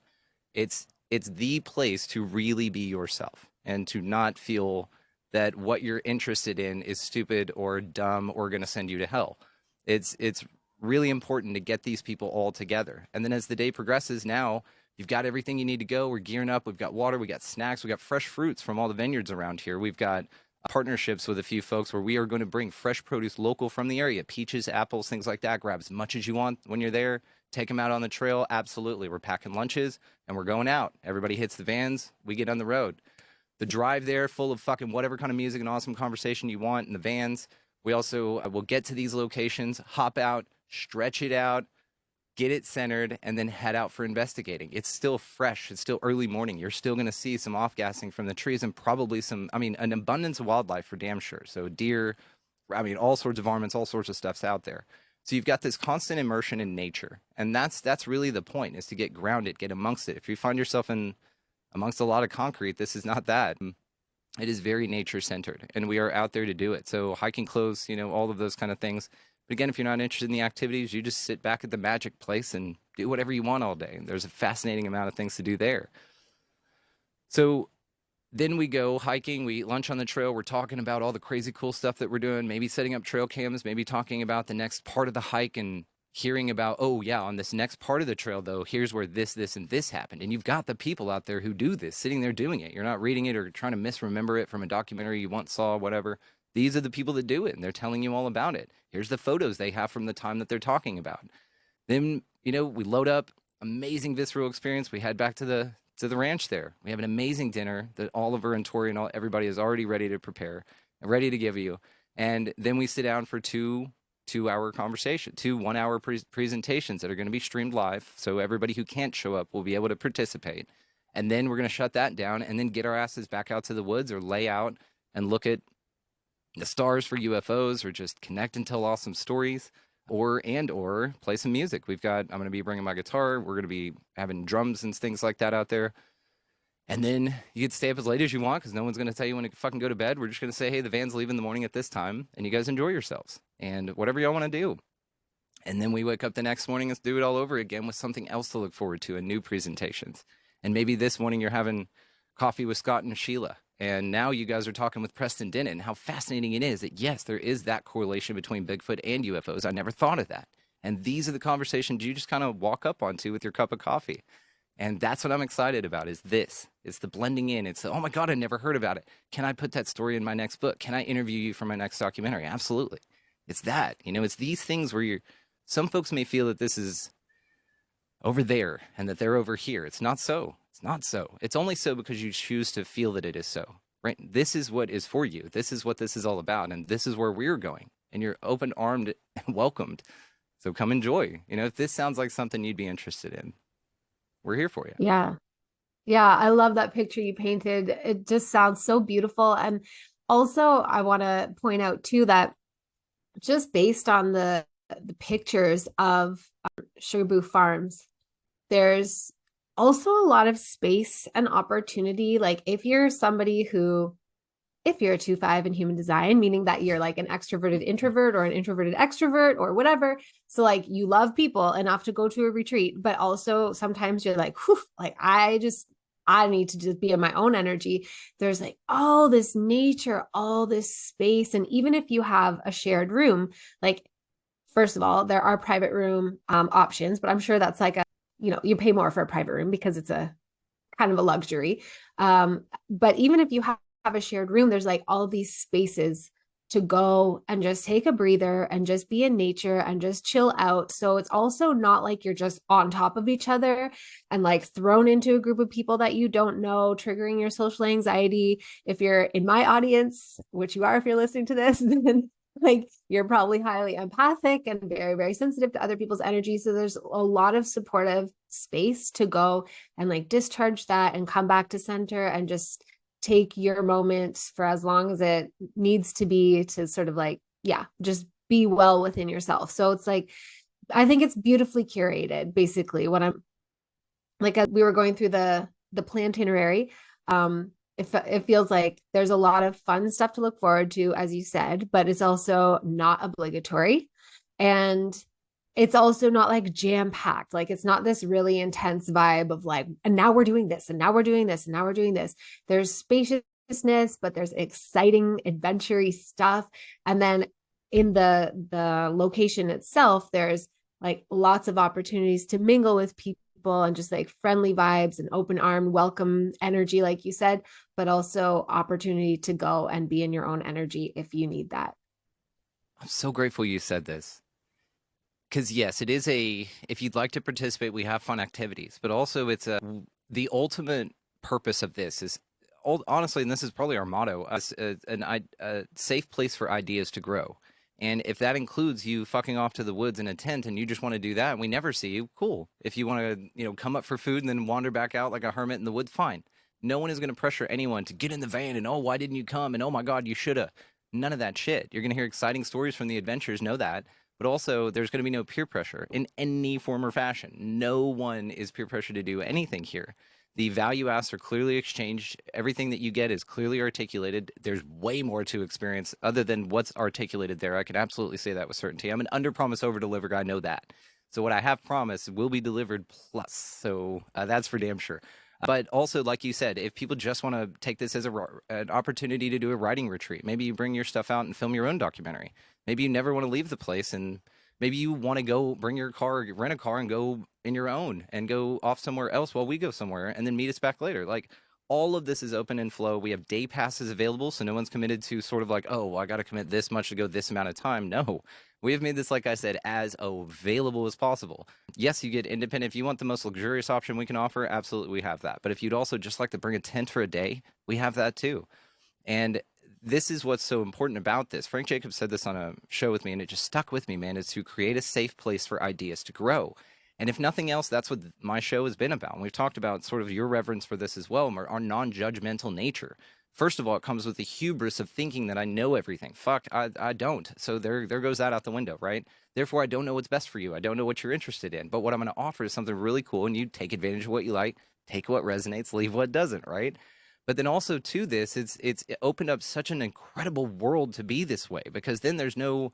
It's the place to really be yourself and to not feel that what you're interested in is stupid or dumb or going to send you to hell. It's really important to get these people all together. And then as the day progresses, now you've got everything you need to go. We're gearing up. We've got water. We got snacks. We got fresh fruits from all the vineyards around here. We've got partnerships with a few folks where we are going to bring fresh produce local from the area, peaches, apples, things like that. Grab as much as you want when you're there. Take them out on the trail. Absolutely. We're packing lunches and we're going out. Everybody hits the vans. We get on the road. The drive there full of fucking whatever kind of music and awesome conversation you want in the vans. We also will get to these locations, hop out, stretch it out, get it centered, and then head out for investigating. It's still fresh. It's still early morning. You're still going to see some off-gassing from the trees and probably an abundance of wildlife for damn sure. So deer, all sorts of varmints, all sorts of stuff's out there. So you've got this constant immersion in nature. And that's really the point, is to get grounded, get amongst it. If you find yourself amongst a lot of concrete, this is not that. It is very nature-centered, and we are out there to do it. So hiking clothes, all of those kind of things. But again, if you're not interested in the activities, you just sit back at the magic place and do whatever you want all day. And there's a fascinating amount of things to do there. So then we go hiking, we eat lunch on the trail. We're talking about all the crazy cool stuff that we're doing, maybe setting up trail cams, maybe talking about the next part of the hike and hearing about, oh yeah, on this next part of the trail though, here's where this, and this happened. And you've got the people out there who do this, sitting there doing it. You're not reading it or trying to misremember it from a documentary you once saw, whatever. These are the people that do it, and they're telling you all about it. Here's the photos they have from the time that they're talking about. Then, we load up, amazing visceral experience. We head back to the ranch there. We have an amazing dinner that Oliver and Tori and everybody is already ready to prepare and ready to give you. And then we sit down for two 1-hour 1-hour presentations that are going to be streamed live. So everybody who can't show up will be able to participate. And then we're going to shut that down and then get our asses back out to the woods or lay out and look at the stars for UFOs or just connect and tell awesome stories or play some music. I'm going to be bringing my guitar. We're going to be having drums and things like that out there. And then you can stay up as late as you want because no one's going to tell you when to fucking go to bed. We're just going to say, hey, the van's leaving in the morning at this time and you guys enjoy yourselves and whatever y'all want to do. And then we wake up the next morning and do it all over again with something else to look forward to and new presentations. And maybe this morning you're having coffee with Scott and Sheila. And now you guys are talking with Preston Dennett and how fascinating it is that, yes, there is that correlation between Bigfoot and UFOs. I never thought of that. And these are the conversations you just kind of walk up onto with your cup of coffee. And that's what I'm excited about is this. It's the blending in. It's the, oh, my God, I never heard about it. Can I put that story in my next book? Can I interview you for my next documentary? Absolutely. It's that. It's these things where some folks may feel that this is over there and that they're over here. It's not so. It's not so. It's only so because you choose to feel that it is so, right? This is what is for you. This is what this is all about. And this is where we're going. And you're open-armed and welcomed. So come enjoy. If this sounds like something you'd be interested in, we're here for you. Yeah. Yeah. I love that picture you painted. It just sounds so beautiful. And also I want to point out too, that just based on the pictures of Sugar Farms, there's also a lot of space and opportunity. Like if you're a 2-5 in human design, meaning that you're like an extroverted introvert or an introverted extrovert or whatever. So like you love people enough to go to a retreat, but also sometimes you're like, whew, like I need to just be in my own energy. There's like all this nature, all this space. And even if you have a shared room, like, first of all, there are private room options, but I'm sure that's like you pay more for a private room because it's a kind of a luxury. But even if you have a shared room, there's like all these spaces to go and just take a breather and just be in nature and just chill out. So it's also not like you're just on top of each other and like thrown into a group of people that you don't know, triggering your social anxiety. If you're in my audience, which you are if you're listening to this, then like you're probably highly empathic and very, very sensitive to other people's energy. So there's a lot of supportive space to go and like discharge that and come back to center and just take your moment for as long as it needs to be to sort of like, yeah, just be well within yourself. So it's like I think it's beautifully curated, basically. What I'm like, as we were going through the plan itinerary, it feels like there's a lot of fun stuff to look forward to, as you said, but it's also not obligatory. And it's also not like jam packed. Like it's not this really intense vibe of like, and now we're doing this, and now we're doing this, and now we're doing this. There's spaciousness, but there's exciting, adventure stuff. And then in the location itself, there's like lots of opportunities to mingle with people and just like friendly vibes and open arm welcome energy, like you said, but also opportunity to go and be in your own energy if you need that. I'm so grateful you said this. Because yes, it is if you'd like to participate, we have fun activities, but also the ultimate purpose of this is, honestly, and this is probably our motto, a safe place for ideas to grow. And if that includes you fucking off to the woods in a tent and you just want to do that and we never see you, cool. If you want to, come up for food and then wander back out like a hermit in the woods, fine. No one is going to pressure anyone to get in the van and, oh, why didn't you come? And, oh my God, you shoulda. None of that shit. You're going to hear exciting stories from the adventures, know that. But also, there's going to be no peer pressure in any form or fashion. No one is peer pressure to do anything here. The value asks are clearly exchanged. Everything that you get is clearly articulated. There's way more to experience other than what's articulated there. I can absolutely say that with certainty. I'm an under-promise, over-deliver guy. I know that. So what I have promised will be delivered plus. So that's for damn sure. But also, like you said, if people just want to take this as an opportunity to do a writing retreat, maybe you bring your stuff out and film your own documentary. Maybe you never want to leave the place, and maybe you want to go bring your car, rent a car, and go in your own and go off somewhere else while we go somewhere and then meet us back later. Like, all of this is open and flow. We have day passes available, so no one's committed to sort of like, oh, well, I got to commit this much to go this amount of time. No, we have made this, like I said, as available as possible. Yes, you get independent. If you want the most luxurious option we can offer, absolutely we have that. But if you'd also just like to bring a tent for a day, we have that too. And this is what's so important about this. Frank Jacobs said this on a show with me, and it just stuck with me, man, is to create a safe place for ideas to grow. And if nothing else, that's what my show has been about. And we've talked about sort of your reverence for this as well, our non-judgmental nature. First of all, it comes with the hubris of thinking that I know everything. Fuck, I don't. So there goes that out the window, right? Therefore, I don't know what's best for you. I don't know what you're interested in. But what I'm going to offer is something really cool, and you take advantage of what you like, take what resonates, leave what doesn't, right? But then also to this, it opened up such an incredible world to be this way, because then there's no,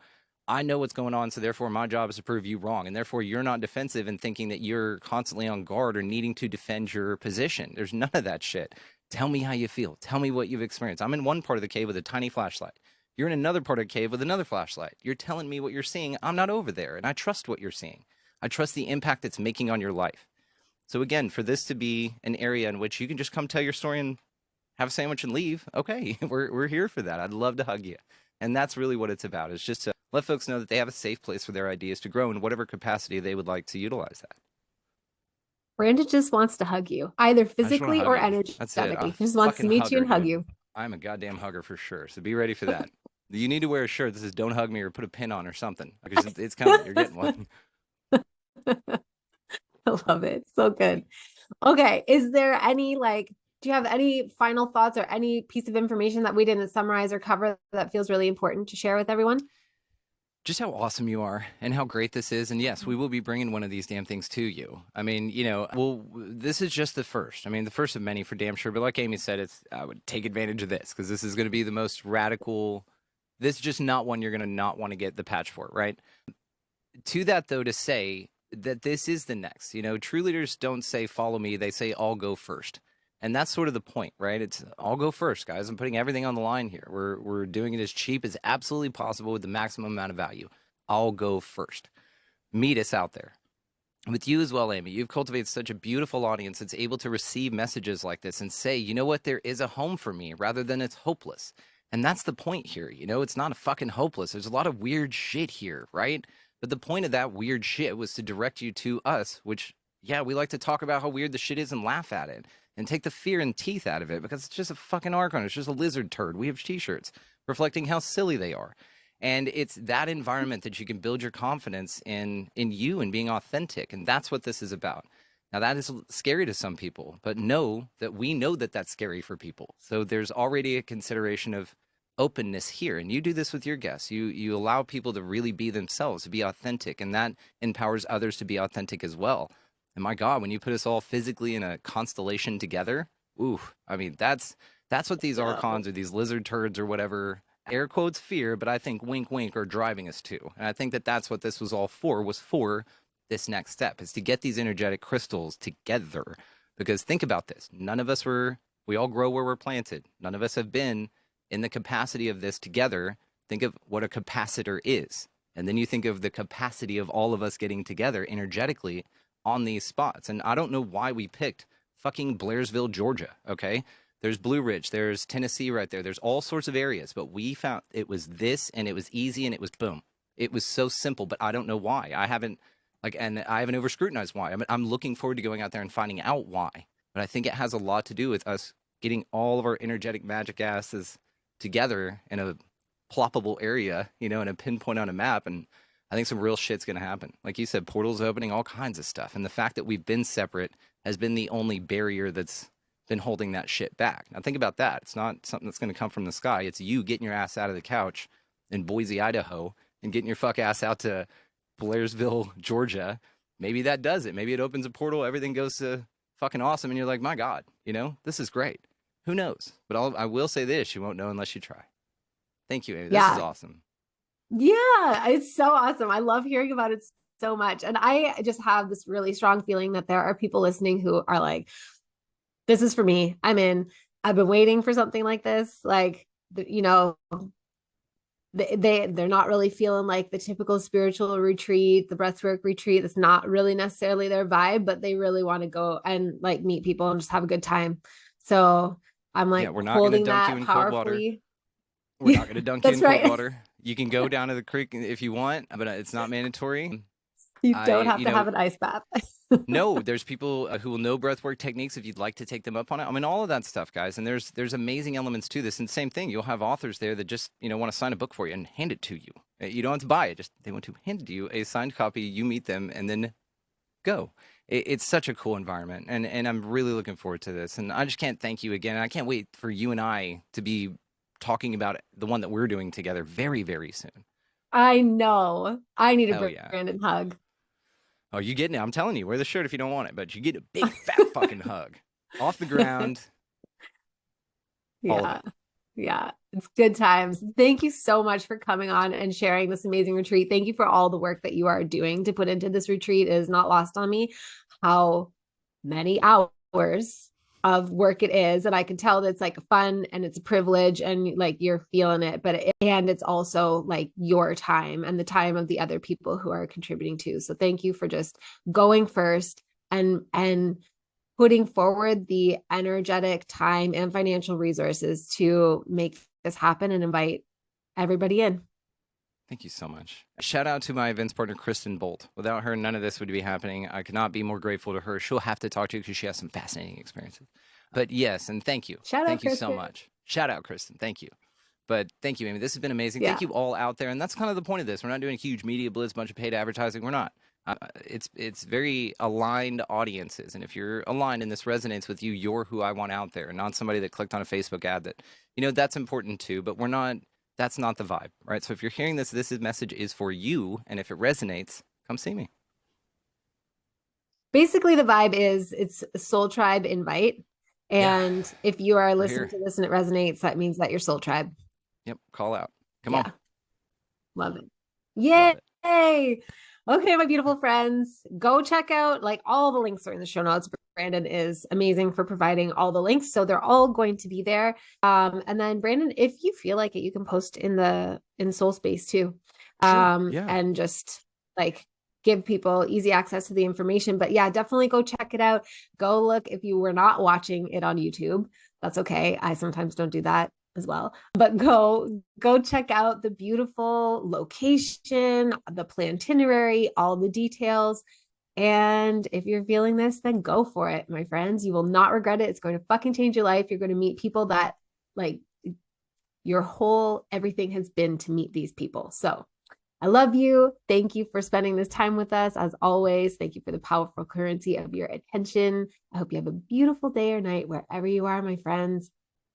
I know what's going on, so therefore my job is to prove you wrong. And therefore you're not defensive and thinking that you're constantly on guard or needing to defend your position. There's none of that shit. Tell me how you feel. Tell me what you've experienced. I'm in one part of the cave with a tiny flashlight. You're in another part of the cave with another flashlight. You're telling me what you're seeing. I'm not over there, and I trust what you're seeing. I trust the impact it's making on your life. So again, for this to be an area in which you can just come tell your story and have a sandwich and leave, okay, we're here for that. I'd love to hug you. And that's really what it's about. It's just to let folks know that they have a safe place for their ideas to grow in whatever capacity they would like to utilize that. Brandon just wants to hug you, either physically or That's it. energetically. He just wants to meet you and hug you. I'm a goddamn hugger for sure. So be ready for that. You need to wear a shirt that says "Don't hug me" or put a pin on or something, because it's coming. You're getting one. I love it. So good. Okay. Is there any do you have any final thoughts or any piece of information that we didn't summarize or cover that feels really important to share with everyone? Just how awesome you are and how great this is. And yes, we will be bringing one of these damn things to you. I mean, this is just the first. I mean, the first of many for damn sure. But like Amy said, I would take advantage of this, because this is going to be the most radical. This is just not one you're going to not want to get the patch for, right? To that, though, to say that this is the next. True leaders don't say, follow me. They say, I'll go first. And that's sort of the point, right? It's I'll go first, guys. I'm putting everything on the line here. We're doing it as cheap as absolutely possible with the maximum amount of value. I'll go first. Meet us out there. With you as well, Amy, you've cultivated such a beautiful audience that's able to receive messages like this and say, you know what, there is a home for me, rather than it's hopeless. And that's the point here. It's not a fucking hopeless. There's a lot of weird shit here, right? But the point of that weird shit was to direct you to us, which, yeah, we like to talk about how weird the shit is and laugh at it and take the fear and teeth out of it, because it's just a fucking Archon. It's just a lizard turd. We have t-shirts reflecting how silly they are. And it's that environment that you can build your confidence in you and being authentic. And that's what this is about. Now, that is scary to some people, but know that we know that that's scary for people. So there's already a consideration of openness here, and you do this with your guests. You allow people to really be themselves, to be authentic, and that empowers others to be authentic as well. And my God, when you put us all physically in a constellation together, ooh, I mean, that's what these Yeah. archons or these lizard turds or whatever, air quotes, fear, but I think wink wink are driving us to. And I think that that's what this was all for, was for this next step, is to get these energetic crystals together. Because think about this, none of us we all grow where we're planted. None of us have been in the capacity of this together. Think of what a capacitor is. And then you think of the capacity of all of us getting together energetically on these spots. And I don't know why we picked fucking Blairsville, Georgia, okay? There's Blue Ridge, there's Tennessee right there. There's all sorts of areas, but we found it was this, and it was easy, and it was boom. It was so simple, but I don't know why. I haven't over scrutinized why. I'm looking forward to going out there and finding out why. But I think it has a lot to do with us getting all of our energetic magic asses together in a ploppable area, in a pinpoint on a map. And I think some real shit's going to happen. Like you said, portals opening, all kinds of stuff. And the fact that we've been separate has been the only barrier that's been holding that shit back. Now think about that. It's not something that's going to come from the sky. It's you getting your ass out of the couch in Boise, Idaho, and getting your fuck ass out to Blairsville, Georgia. Maybe that does it. Maybe it opens a portal. Everything goes to fucking awesome. And you're like, my God, this is great. Who knows? But I will say this, you won't know unless you try. Thank you, Amy. This is awesome. Yeah, it's so awesome. I love hearing about it so much. And I just have this really strong feeling that there are people listening who are like, this is for me. I'm in. I've been waiting for something like this. Like, they're not really feeling like the typical spiritual retreat, the breathwork retreat. That's not really necessarily their vibe, but they really want to go and like meet people and just have a good time. So I'm like, we're not going to dunk you in cold water. We're not going to dunk you in cold water. You can go down to the creek if you want, but it's not mandatory. You don't have to have an ice bath. No, there's people who will know breathwork techniques if you'd like to take them up on it. I mean, all of that stuff, guys. And there's amazing elements to this. And same thing, you'll have authors there that just, want to sign a book for you and hand it to you. You don't have to buy it. Just they want to hand you a signed copy. You meet them and then go. It's such a cool environment. And I'm really looking forward to this. And I just can't thank you again. I can't wait for you and I to be talking about the one that we're doing together very, very soon. I know. I need a Brandon hug. Oh, you getting it? I'm telling you, wear the shirt if you don't want it, but you get a big fat fucking hug off the ground. Yeah, it's good times. Thank you so much for coming on and sharing this amazing retreat. Thank you for all the work that you are doing to put into this retreat. It is not lost on me how many hours of work it is, and I can tell that it's like fun and it's a privilege and like you're feeling it, and it's also like your time and the time of the other people who are contributing too. So thank you for just going first and putting forward the energetic time and financial resources to make this happen and invite everybody in. Thank you so much. Shout out to my events partner, Kristen Bolt. Without her, none of this would be happening. I could not be more grateful to her. She'll have to talk to you because she has some fascinating experiences. But yes, and thank you. Thank you so much. Shout out, Kristen. Thank you. But thank you, Amy. This has been amazing. Thank you all out there. And that's kind of the point of this. We're not doing a huge media blitz, bunch of paid advertising. We're not. It's very aligned audiences. And if you're aligned and this resonates with you, you're who I want out there, not somebody that clicked on a Facebook ad that, that's important too. But that's not the vibe, right? So if you're hearing this message is for you. And if it resonates, come see me. Basically, the vibe is it's a soul tribe invite. And if you are listening to this and it resonates, that means that you're soul tribe. Yep. Call out. Come on. Love it. Yay. Love it. Okay, my beautiful friends, go check out, like, all the links are in the show notes. Brandon is amazing for providing all the links. So they're all going to be there. And then Brandon, if you feel like it, you can post in Soul Space too. And just like give people easy access to the information. But yeah, definitely go check it out. Go look if you were not watching it on YouTube. That's okay. I sometimes don't do that as well, but go check out the beautiful location, the plantinary, all the details. And if you're feeling this, then go for it, my friends. You will not regret it. It's going to fucking change your life. You're going to meet people that like your whole everything has been to meet these people. So I love you. Thank you for spending this time with us. As always, thank you for the powerful currency of your attention. I hope you have a beautiful day or night wherever you are, my friends.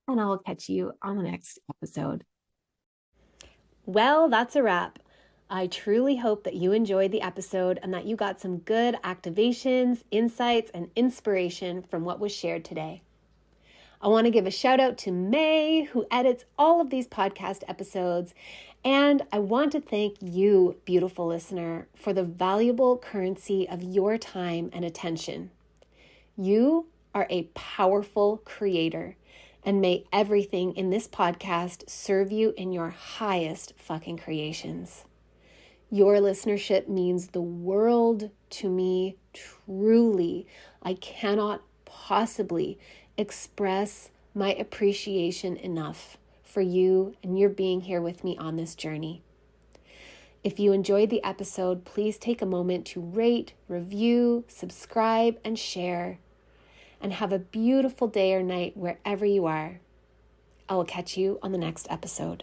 And I will catch you on the next episode. Well, that's a wrap. I truly hope that you enjoyed the episode and that you got some good activations, insights, and inspiration from what was shared today. I want to give a shout out to May, who edits all of these podcast episodes. And I want to thank you, beautiful listener, for the valuable currency of your time and attention. You are a powerful creator, and may everything in this podcast serve you in your highest fucking creations. Your listenership means the world to me, truly. I cannot possibly express my appreciation enough for you and your being here with me on this journey. If you enjoyed the episode, please take a moment to rate, review, subscribe, and share. And have a beautiful day or night wherever you are. I will catch you on the next episode.